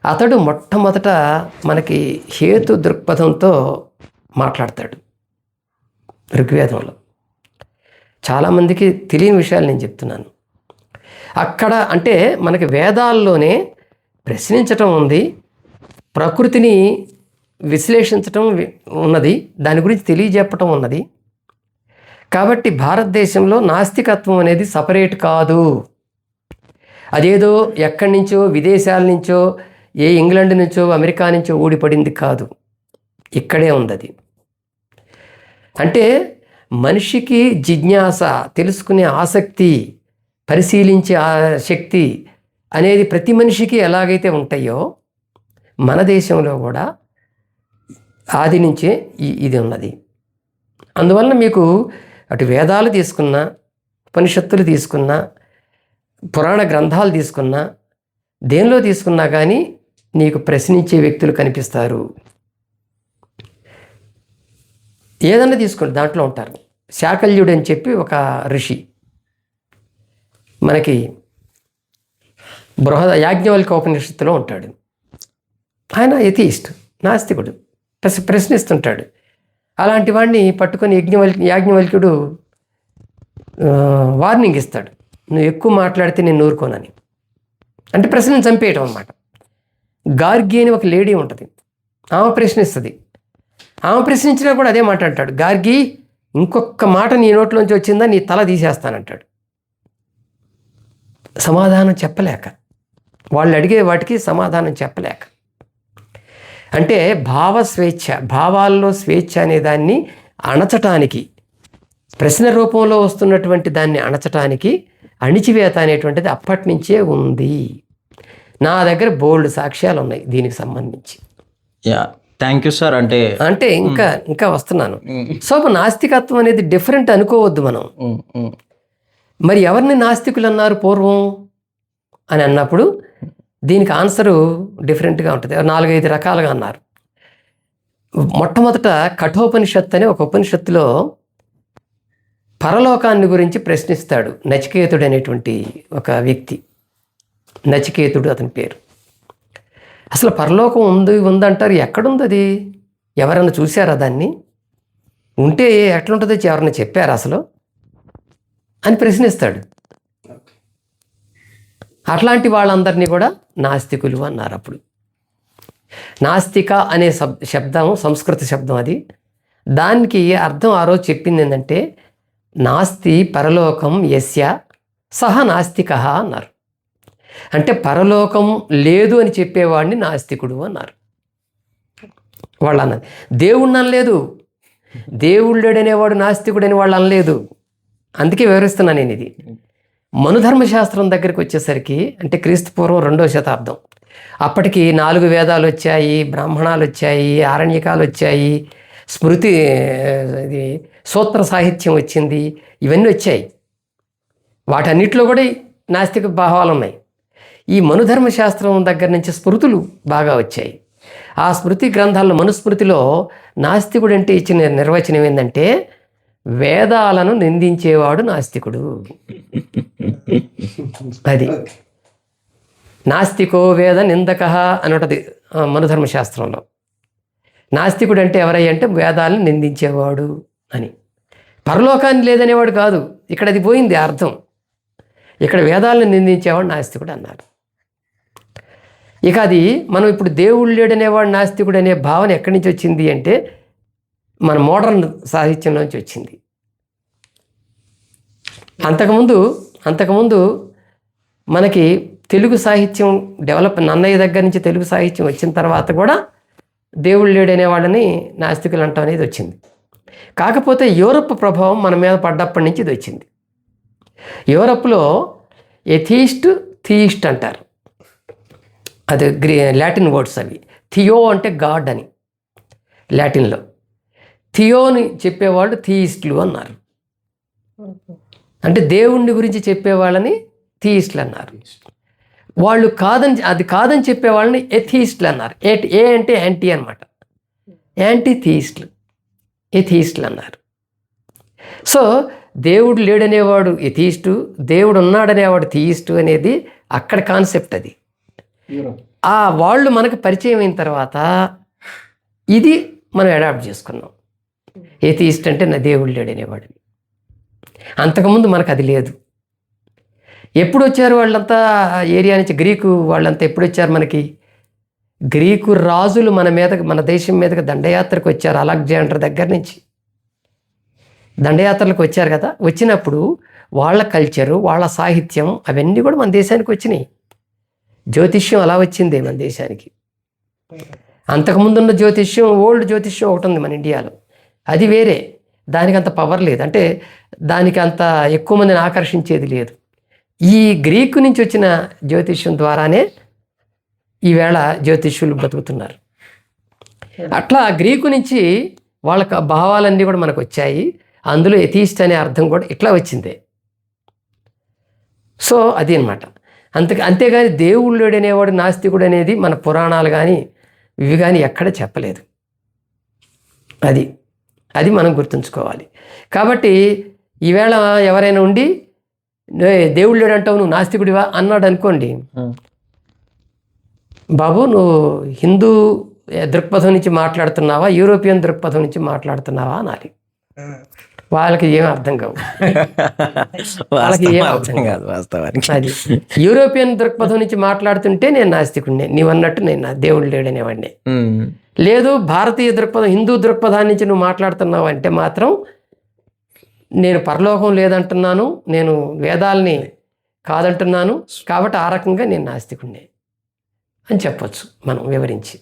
A: అతడు మొట్టమొదట మనకి హేతు దృక్పథంతో మాట్లాడతాడు ఋగ్వేదంలో. చాలామందికి తెలియని విషయాలు నేను చెప్తున్నాను. అక్కడ అంటే మనకి వేదాల్లోనే ప్రశ్నించటం ఉంది, ప్రకృతిని విశ్లేషించటం ఉన్నది, దాని గురించి తెలియజెప్పటం ఉన్నది. కాబట్టి భారతదేశంలో నాస్తికత్వం అనేది సపరేట్ కాదు. అదేదో ఎక్కడి నుంచో, విదేశాల నుంచో, ఏ ఇంగ్లాండ్ నుంచో, అమెరికా నుంచో ఊడిపడింది కాదు, ఇక్కడే ఉంది అది. అంటే మనిషికి జిజ్ఞాస, తెలుసుకునే ఆసక్తి, పరిశీలించే శక్తి అనేది ప్రతి మనిషికి ఎలాగైతే ఉంటాయో మన దేశంలో కూడా ఆది నుంచే ఇది ఉన్నది. అందువలన మీకు అటు వేదాలు తీసుకున్నా, ఉపనిషత్తులు తీసుకున్నా, పురాణ గ్రంథాలు తీసుకున్నా, దేనిలో తీసుకున్నా కానీ నీకు ప్రశ్నించే వ్యక్తులు కనిపిస్తారు. ఏదన్నా తీసుకోండి, దాంట్లో ఉంటారు. శాకల్యుడు అని చెప్పి ఒక ఋషి మనకి యాజ్ఞవల్క్య ఉపనిషత్తులో ఉంటాడు. ఆయన ఎథీస్ట్, నాస్తికుడు, ప్రశ్నిస్తుంటాడు. అలాంటి వాడిని పట్టుకొని యాజ్ఞవల్క్యుడు వార్నింగ్ ఇస్తాడు, నువ్వు ఎక్కువ మాట్లాడితే నేను ఊరుకోనని. అంటే ప్రశ్నను చంపేయటం అన్నమాట. గార్గి అని ఒక లేడీ ఉంటుంది, ఆమె ప్రశ్నిస్తుంది. ఆమె ప్రశ్నించినా కూడా అదే మాట అంటాడు, గార్గి ఇంకొక మాట నీ నోట్లోంచి వచ్చిందా నీ తల తీసేస్తానంటాడు. సమాధానం చెప్పలేక, వాళ్ళు అడిగే వాటికి సమాధానం చెప్పలేక. అంటే భావస్వేచ్ఛ, భావాల్లో స్వేచ్ఛ అనే దాన్ని అణచటానికి, ప్రశ్న రూపంలో వస్తున్నటువంటి దాన్ని అణచటానికి అణిచివేత అనేటువంటిది అప్పటి నుంచే ఉంది. నా దగ్గర బోల్డ్ సాక్ష్యాలు ఉన్నాయి దీనికి సంబంధించి.
B: Thank you sir. అంటే
A: ఇంకా వస్తున్నాను. సో నాస్తికత్వం అనేది డిఫరెంట్ అనుకోవద్దు మనం. మరి ఎవరిని నాస్తికులు అన్నారు పూర్వం అని అన్నప్పుడు దీనికి ఆన్సరు డిఫరెంట్గా ఉంటుంది. 4-5 రకాలుగా అన్నారు. మొట్టమొదట కఠోపనిషత్తు అనే ఒక ఉపనిషత్తులో పరలోకాన్ని గురించి ప్రశ్నిస్తాడు నచికేతుడు అనేటువంటి ఒక వ్యక్తి. నచికేతుడు అతని పేరు. అసలు పరలోకం ఉందంటారు, ఎక్కడుంది అది? ఎవరైనా చూశారా దాన్ని? ఉంటే ఎట్లుంటుందో ఎవరైనా చెప్పారా అసలు అని ప్రశ్నిస్తాడు. అట్లాంటి వాళ్ళందరినీ కూడా నాస్తికులు అన్నారు అప్పుడు. నాస్తిక అనే శబ్దం సంస్కృత శబ్దం. అది దానికి అర్థం ఆ రోజు చెప్పింది ఏంటంటే నాస్తి పరలోకం యస్య సహ నాస్తిక అన్నారు. అంటే పరలోకం లేదు అని చెప్పేవాడిని నాస్తికుడు అన్నారు. వాళ్ళు అన్నది దేవుణ్ణి అనలేదు, దేవుళ్ళేడనేవాడు నాస్తికుడు అని వాళ్ళు అనలేదు. అందుకే వివరిస్తున్నాను నేను ఇది. మనుధర్మశాస్త్రం దగ్గరికి వచ్చేసరికి అంటే క్రీస్తు పూర్వం 2వ శతాబ్దం, అప్పటికి 4 వేదాలు వచ్చాయి, బ్రాహ్మణాలు వచ్చాయి, ఆరణ్యకాలు వచ్చాయి, స్మృతి ఇది సూత్ర సాహిత్యం వచ్చింది, ఇవన్నీ వచ్చాయి. వాటన్నిటిలో కూడా నాస్తిక భావాలు ఉన్నాయి. ఈ మనుధర్మశాస్త్రం దగ్గర నుంచి స్మృతులు బాగా వచ్చాయి. ఆ స్మృతి గ్రంథాల్లో మనుస్మృతిలో నాస్తికుడు అంటే ఇచ్చిన నిర్వచనం ఏంటంటే వేదాలను నిందించేవాడు నాస్తికుడు. అది నాస్తికో వేద నిందక అని ఉంటుంది మనుధర్మశాస్త్రంలో. నాస్తికుడు అంటే ఎవరయ్య అంటే వేదాలను నిందించేవాడు అని. పరలోకాన్ని లేదనేవాడు కాదు, ఇక్కడ అది పోయింది అర్థం. ఇక్కడ వేదాలను నిందించేవాడు నాస్తికుడు అన్నారు. ఇక అది మనం ఇప్పుడు దేవుడు లేడనేవాడు నాస్తికుడు అనే భావన ఎక్కడి నుంచి వచ్చింది అంటే మన మోడర్న్ సాహిత్యం నుంచి వచ్చింది. అంతకుముందు మనకి తెలుగు సాహిత్యం డెవలప్, నన్నయ్య దగ్గర నుంచి తెలుగు సాహిత్యం వచ్చిన తర్వాత కూడా దేవుడు లేడనే వాళ్ళని నాస్తికులు అంటాం అనేది వచ్చింది. కాకపోతే యూరప్ ప్రభావం మన మీద పడ్డప్పటి నుంచి ఇది వచ్చింది. యూరప్లో ఎథీస్ట్ థీయిస్ట్ అంటారు. అది లాటిన్ వర్డ్స్ అవి. థియో అంటే గాడ్ అని లాటిన్లో, థియోని చెప్పేవాళ్ళు థీయిస్టులు అన్నారు. అంటే దేవుణ్ణి గురించి చెప్పేవాళ్ళని థీయిస్టులు అన్నారు. వాళ్ళు కాదని చెప్పేవాళ్ళని ఎథీయిస్టులు అన్నారు. ఏ అంటే యాంటీ అనమాట, యాంటీ థీయిస్టులు, ఎథీయిస్టులు అన్నారు. సో దేవుడు లేడనేవాడు ఎథీయిస్టు, దేవుడు ఉన్నాడనేవాడు థీయిస్టు అనేది అక్కడ కాన్సెప్ట్. అది వాళ్ళు మనకు పరిచయం అయిన తర్వాత ఇది మనం అడాప్ట్ చేసుకున్నాం. ఎథీయిస్ట్ అంటే నా దేవుడు లేడనేవాడిని. అంతకుముందు మనకు అది లేదు. ఎప్పుడు వచ్చారు వాళ్ళంతా ఏరియా నుంచి? గ్రీకు వాళ్ళంతా ఎప్పుడు వచ్చారు మనకి? గ్రీకు రాజులు మన దేశం మీదకి దండయాత్రకు వచ్చారు. అలెగ్జాండర్ దగ్గర నుంచి దండయాత్రలకు వచ్చారు కదా. వచ్చినప్పుడు వాళ్ళ కల్చరు, వాళ్ళ సాహిత్యం అవన్నీ కూడా మన దేశానికి వచ్చినాయి. జ్యోతిష్యం అలా వచ్చింది మన దేశానికి. అంతకుముందున్న జ్యోతిష్యం, ఓల్డ్ జ్యోతిష్యం ఒకటి ఉంది మన ఇండియాలో, అది వేరే. దానికి అంత పవర్ లేదు, అంటే దానికి అంత ఎక్కువ మందిని ఆకర్షించేది లేదు. ఈ గ్రీకు నుంచి వచ్చిన జ్యోతిష్యం ద్వారానే ఈవేళ జ్యోతిష్యులు బతుకుతున్నారు. అట్లా గ్రీకు నుంచి వాళ్ళ భావాలన్నీ కూడా మనకు వచ్చాయి. అందులో ఎథీస్ట్ అనే అర్థం కూడా ఇట్లా వచ్చిందే. సో అది అనమాట. అంతేగాని దేవుళ్ళు అనేవాడు నాస్తికుడు అనేది మన పురాణాలు కానీ ఇవి కానీ ఎక్కడ చెప్పలేదు. అది మనం గుర్తుంచుకోవాలి. కాబట్టి ఈవేళ ఎవరైనా ఉండి దేవుడు లేడు అంటావు, నువ్వు నాస్తికుడివా అన్నాడు అనుకోండి, బాబు నువ్వు హిందూ దృక్పథం నుంచి మాట్లాడుతున్నావా, యూరోపియన్ దృక్పథం నుంచి మాట్లాడుతున్నావా అనాలి. వాళ్ళకి ఏం అర్థం కావు, వాళ్ళకి ఏం అర్థం కాదు వాస్తవానికి. అది యూరోపియన్ దృక్పథం నుంచి మాట్లాడుతుంటే నేను నాస్తికుడిని, నీవు అన్నట్టు నేను దేవుడు లేడనేవాడిని. లేదు భారతీయ దృక్పథం, హిందూ దృక్పథాన్ని నుంచి నువ్వు మాట్లాడుతున్నావు అంటే మాత్రం నేను పరలోకం లేదంటున్నాను, నేను వేదాలని కాదంటున్నాను, కాబట్టి ఆ రకంగా నేను నాస్తికుడిని అని చెప్పొచ్చు మనం వివరించి.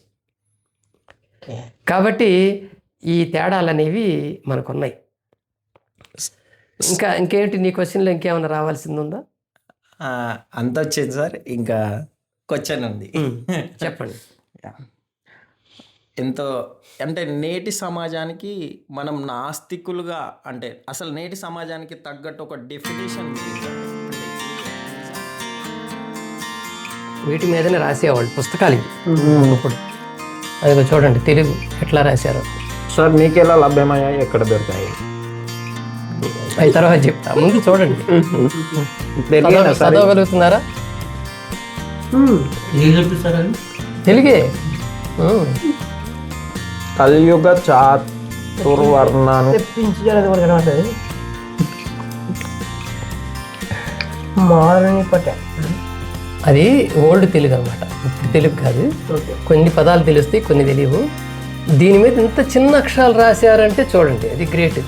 A: కాబట్టి ఈ తేడాలు అనేవి మనకున్నాయి. ఇంకేంటి నీ క్వశ్చన్లో ఇంకేమైనా రావాల్సింది ఉందా?
B: అంత వచ్చింది సార్. ఇంకా క్వశ్చన్ ఉంది,
A: చెప్పండి.
B: ఎంతో అంటే నేటి సమాజానికి మనం నాస్తికులుగా, అంటే అసలు నేటి సమాజానికి తగ్గట్టు ఒక డెఫినేషన్
A: వీటి మీదనే రాసేవాళ్ళు పుస్తకాలు ఇప్పుడు. అది చూడండి తెలుగు ఎట్లా రాశారు
B: సార్. మీకు ఎలా లభ్యమయ్యాయి, ఎక్కడ దొరికాయి?
A: అవి తర్వాత చెప్తా, ముందు చూడండి. చదవగలుగుతున్నారా? తెలుగే.
B: కలియుగ చాతుర్వర్ణాను
A: అది ఓల్డ్ తెలుగు అనమాట, ఇప్పుడు తెలుగు కాదు. కొన్ని పదాలు తెలుస్తాయి, కొన్ని తెలియవు. దీని మీద ఇంత చిన్న అక్షరాలు రాశారంటే చూడండి, అది గ్రేట్.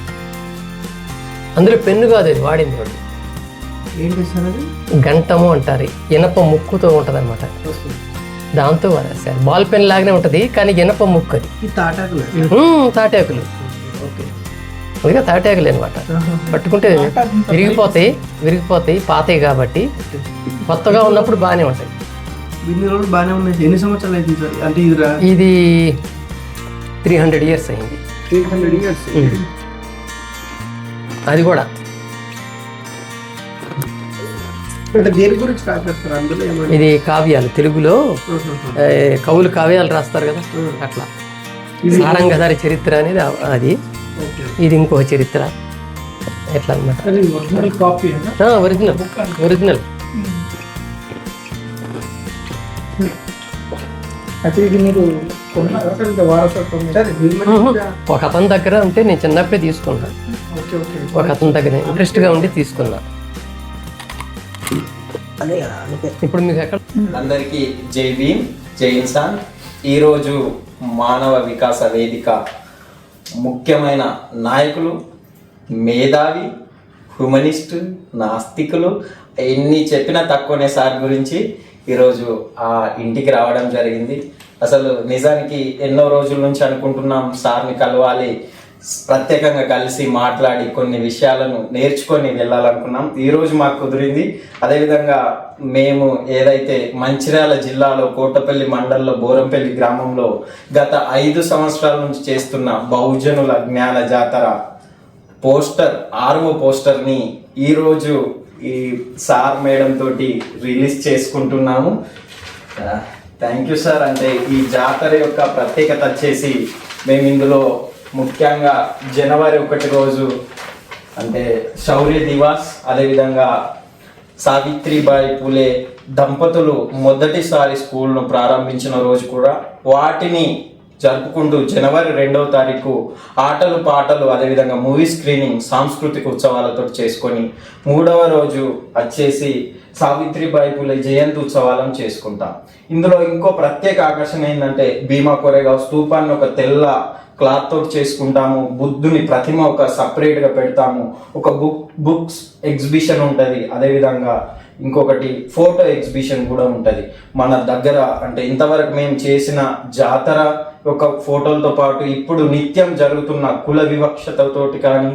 A: అందులో పెన్ను కాదు, అది వాడింది వాళ్ళు.
D: ఏంటి సార్ అది?
A: గంటము అంటారు, ఇనప ముక్కుతో ఉంటుంది అనమాట, దాంతో రాశారు. బాల్ పెన్ లాగానే ఉంటుంది కానీ ఇనప ముక్కు. అది తాటాకులు, అందుకే తాటాకులు అనమాట. పట్టుకుంటే విరిగిపోతాయి పాతాయి కాబట్టి. కొత్తగా ఉన్నప్పుడు బాగానే ఉంటాయి.
D: ఇన్ని రోజులు బాగానే ఉన్నాయి. ఎన్ని సంవత్సరాలు అయింది సార్? అంటే
A: ఇది 300 years అయింది.
D: 300 years.
A: అది కూడా
D: అంటే దేని గురించి రాస్తారు అందులో?
A: ఇది కావ్యాలు, తెలుగులో కవులు కావ్యాలు రాస్తారు కదా, అట్లా. సారంగధారి చరిత్ర అనేది అది, ఇది ఇంకో చరిత్ర, ఎట్లా అనమాట. ఒరిజినల్. ఒక అతని దగ్గర ఉంటే నేను చిన్నప్పుడే తీసుకున్నా, ఒక అతని దగ్గర ఇంట్రెస్ట్గా ఉండి తీసుకున్నా. ఇప్పుడు మీకు ఎక్కడ?
B: అందరికీ జై భీమ్, జై ఇన్సాన్. ఈరోజు మానవ వికాస వేదిక ముఖ్యమైన నాయకులు, మేధావి, హ్యూమనిస్ట్, నాస్తికులు, ఎన్ని చెప్పినా తక్కువనే సార్ గురించి ఈరోజు ఆ ఇంటికి రావడం జరిగింది. అసలు నిజానికి ఎన్నో రోజుల నుంచి అనుకుంటున్నాం సార్ని కలవాలి, ప్రత్యేకంగా కలిసి మాట్లాడి కొన్ని విషయాలను నేర్చుకొని వెళ్ళాలనుకున్నాం. ఈరోజు మాకు కుదిరింది. అదేవిధంగా మేము ఏదైతే మంచిర్యాల జిల్లాలో కోటపల్లి మండలంలో బోరంపల్లి గ్రామంలో గత 5 సంవత్సరాల నుంచి చేస్తున్న బహుజనుల జ్ఞాన జాతర పోస్టర్ 6వ పోస్టర్ని ఈరోజు ఈ సార్ మేడం తోటి రిలీజ్ చేసుకుంటున్నాము. Thank you sir. అంటే ఈ జాతర యొక్క ప్రత్యేకత వచ్చేసి మేము ఇందులో ముఖ్యంగా జనవరి 1 రోజు అంటే శౌర్య దివాస్, అదేవిధంగా సావిత్రిబాయి పూలే దంపతులు మొదటిసారి స్కూల్ను ప్రారంభించిన రోజు కూడా వాటిని జరుపుకుంటూ జనవరి 2వ తారీఖు ఆటలు పాటలు అదేవిధంగా మూవీ స్క్రీనింగ్ సాంస్కృతిక ఉత్సవాలతో చేసుకొని 3వ రోజు వచ్చేసి సావిత్రిబాయి పూలే జయంతి ఉత్సవాలను చేసుకుంటాం. ఇందులో ఇంకో ప్రత్యేక ఆకర్షణ ఏంటంటే భీమా కొరేగావ్ స్తూపాన్ని ఒక తెల్ల క్లాత్ తోటి చేసుకుంటాము. బుద్ధుని ప్రతిమ ఒక సపరేట్గా పెడతాము. ఒక బుక్స్ ఎగ్జిబిషన్ ఉంటుంది. అదేవిధంగా ఇంకొకటి ఫోటో ఎగ్జిబిషన్ కూడా ఉంటుంది మన దగ్గర. అంటే ఇంతవరకు మేము చేసిన జాతర ఒక ఫోటోలతో పాటు ఇప్పుడు నిత్యం జరుగుతున్న కుల వివక్షతతోటి కానీ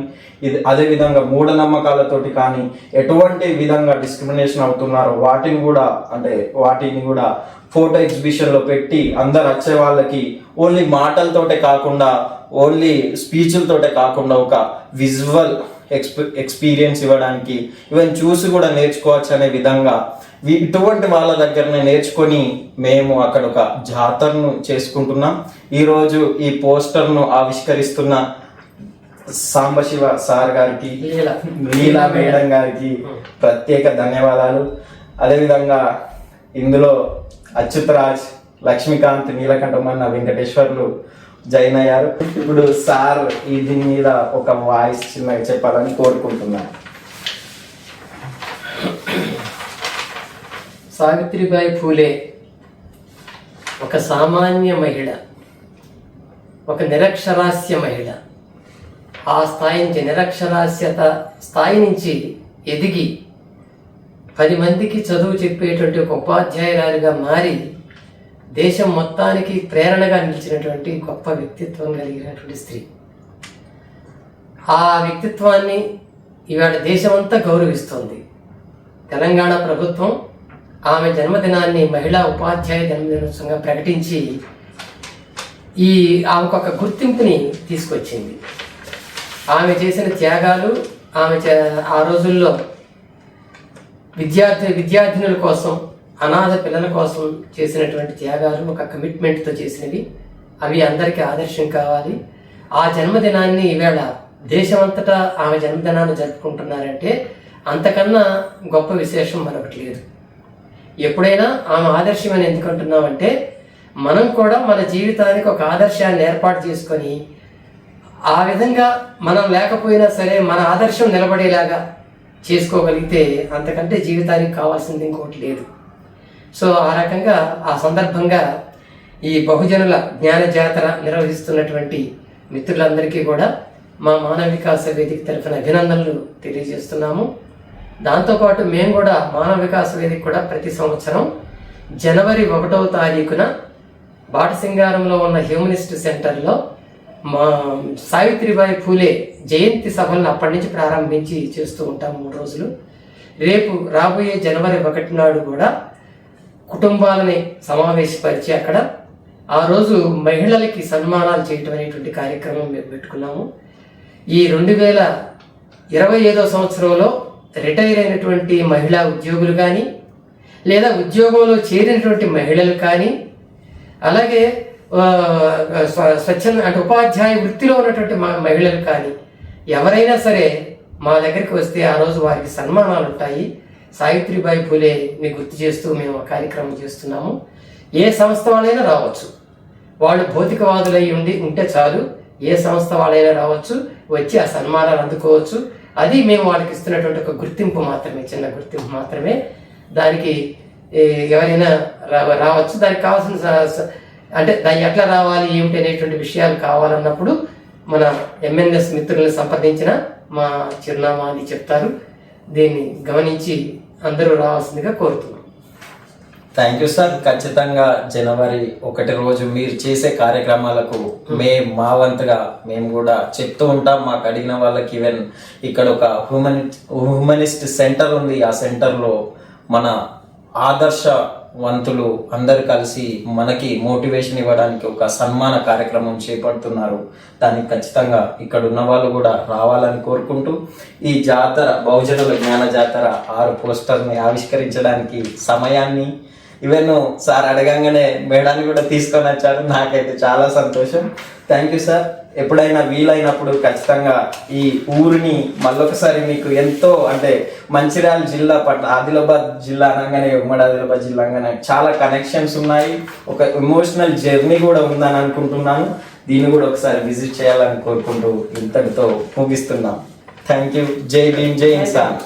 B: అదేవిధంగా మూఢనమ్మకాలతోటి కానీ ఎటువంటి విధంగా డిస్క్రిమినేషన్ అవుతున్నారో వాటిని కూడా ఫోటో ఎగ్జిబిషన్లో పెట్టి అందరు వచ్చే వాళ్ళకి ఓన్లీ మాటలతోటే కాకుండా ఓన్లీ స్పీచ్లతోటే కాకుండా ఒక విజువల్ ఎక్స్పీరియన్స్ ఇవ్వడానికి ఈవెన్ చూసి కూడా నేర్చుకోవచ్చు అనే విధంగా ఇటువంటి వాళ్ళ దగ్గరనే నేర్చుకొని మేము అక్కడ ఒక జాతరను చేసుకుంటున్నాం. ఈరోజు ఈ పోస్టర్ను ఆవిష్కరిస్తున్న సాంబశివ సార్ గారికి, లీలా మేడం గారికి ప్రత్యేక ధన్యవాదాలు. అదేవిధంగా ఇందులో అచ్యుతరాజ్, లక్ష్మీకాంత్, నీలకంఠమన్న, వెంకటేశ్వర్లు జాయిన్ అయ్యారు. ఇప్పుడు సార్ దీని మీద ఒక వాయిస్ చిన్నగా చెప్పాలని కోరుకుంటున్నాను.
A: సావిత్రిబాయి పూలే ఒక సామాన్య మహిళ, ఒక నిరక్షరాస్య మహిళ. ఆ స్థాయి నుంచి నిరక్షరాస్యత స్థాయి నుంచి ఎదిగి 10 మందికి చదువు చెప్పేటువంటి ఒక ఉపాధ్యాయురాలిగా మారి దేశం మొత్తానికి ప్రేరణగా నిలిచినటువంటి గొప్ప వ్యక్తిత్వం కలిగినటువంటి స్త్రీ. ఆ వ్యక్తిత్వాన్ని ఇవాళ దేశమంతా గౌరవిస్తుంది. తెలంగాణ ప్రభుత్వం ఆమె జన్మదినాన్ని మహిళా ఉపాధ్యాయ జన్మదినోత్సవంగా ప్రకటించి ఆమెకు ఒక గుర్తింపుని తీసుకొచ్చింది. ఆమె చేసిన త్యాగాలు, ఆ రోజుల్లో విద్యార్థినుల కోసం, అనాథ పిల్లల కోసం చేసినటువంటి త్యాగాలు ఒక కమిట్మెంట్తో చేసినవి. అవి అందరికీ ఆదర్శం కావాలి. ఆ జన్మదినాన్ని ఈవేళ దేశమంతటా ఆమె జన్మదినాన్ని జరుపుకుంటున్నారంటే అంతకన్నా గొప్ప విశేషం మరొకటి లేదు. ఎప్పుడైనా ఆమె ఆదర్శం అని ఎందుకు అంటున్నామంటే మనం కూడా మన జీవితానికి ఒక ఆదర్శాన్ని ఏర్పాటు చేసుకొని ఆ విధంగా మనం లేకపోయినా సరే మన ఆదర్శం నిలబడేలాగా చేసుకోగలిగితే అంతకంటే జీవితానికి కావాల్సింది ఇంకోటి లేదు. సో ఆ రకంగా ఆ సందర్భంగా ఈ బహుజనుల జ్ఞాన జాతర నిర్వహిస్తున్నటువంటి మిత్రులందరికీ కూడా మా మానవ వికాస వేదిక తరఫున అభినందనలు తెలియజేస్తున్నాము. దాంతోపాటు మేము కూడా మానవ వికాస వేదిక కూడా ప్రతి సంవత్సరం జనవరి 1వ తారీఖున బాటసింగారంలో ఉన్న హ్యూమనిస్ట్ సెంటర్లో మా సావిత్రిబాయి పూలే జయంతి సభలను అప్పటి నుంచి ప్రారంభించి చేస్తూ ఉంటాం 3 రోజులు. రేపు రాబోయే జనవరి 1 నాడు కూడా కుటుంబాలని సమావేశపరిచి అక్కడ ఆ రోజు మహిళలకి సన్మానాలు చేయటం అనేటువంటి కార్యక్రమం మేము పెట్టుకున్నాము. ఈ 2025వ సంవత్సరంలో రిటైర్ అయినటువంటి మహిళా ఉద్యోగులు కానీ లేదా ఉద్యోగంలో చేరినటువంటి మహిళలు కానీ అలాగే స్వచ్ఛంద అంటే ఉపాధ్యాయ వృత్తిలో ఉన్నటువంటి మహిళలు కానీ ఎవరైనా సరే మా దగ్గరికి వస్తే ఆ రోజు వారికి సన్మానాలు ఉంటాయి. సావిత్రిబాయి పూలేని గుర్తు చేస్తూ మేము కార్యక్రమం చేస్తున్నాము. ఏ సంస్థ వాళ్ళైనా రావచ్చు, వాళ్ళు భౌతికవాదులై ఉంటే చాలు, ఏ సంస్థ వాళ్ళైనా రావచ్చు, వచ్చి ఆ సన్మానాలు అందుకోవచ్చు. అది మేము వాళ్ళకి ఇస్తున్నటువంటి ఒక గుర్తింపు మాత్రమే, చిన్న గుర్తింపు మాత్రమే. దానికి ఎవరైనా రావచ్చు. దానికి కావాల్సిన అంటే దాన్ని ఎట్లా రావాలి ఏమిటి అనేటువంటి విషయాలు కావాలన్నప్పుడు మన ఎంఎన్ఎస్ మిత్రులను సంప్రదించిన మా చిరునామా అని చెప్తారు. దీన్ని గమనించి అందరూ రావాల్సిందిగా కోరుతున్నాం.
B: Thank you sir. ఖచ్చితంగా జనవరి 1 రోజు మీరు చేసే కార్యక్రమాలకు మా వంతుగా మేము కూడా చెప్తూ ఉంటాం. మాకు అడిగిన వాళ్ళకి ఈవెన్ ఇక్కడ ఒక హ్యూమనిస్ట్ సెంటర్ ఉంది. ఆ సెంటర్లో మన ఆదర్శవంతులు అందరు కలిసి మనకి మోటివేషన్ ఇవ్వడానికి ఒక సన్మాన కార్యక్రమం చేపడుతున్నారు. దానికి ఖచ్చితంగా ఇక్కడ ఉన్న వాళ్ళు కూడా రావాలని కోరుకుంటూ, ఈ జాతర బహుజనుల జ్ఞాన జాతర 6 పోస్టర్ని ఆవిష్కరించడానికి సమయాన్ని ఈవెన్ సార్ అడగంగానే మేడాన్ని కూడా తీసుకొని వచ్చారు. నాకైతే చాలా సంతోషం. Thank you sir. ఎప్పుడైనా వీలైనప్పుడు ఖచ్చితంగా ఈ ఊరిని మళ్ళొకసారి మీకు ఎంతో అంటే మంచిర్యాల జిల్లా పట్ల ఆదిలాబాద్ జిల్లా అనగానే ఉమ్మడి ఆదిలాబాద్ జిల్లా అనగానే చాలా కనెక్షన్స్ ఉన్నాయి. ఒక ఎమోషనల్ జర్నీ కూడా ఉందని అనుకుంటున్నాను. దీన్ని కూడా ఒకసారి విజిట్ చేయాలని కోరుకుంటూ ఇంతటితో ముగిస్తున్నాం. Thank you. జై భీమ్, జై ఇన్సాన్.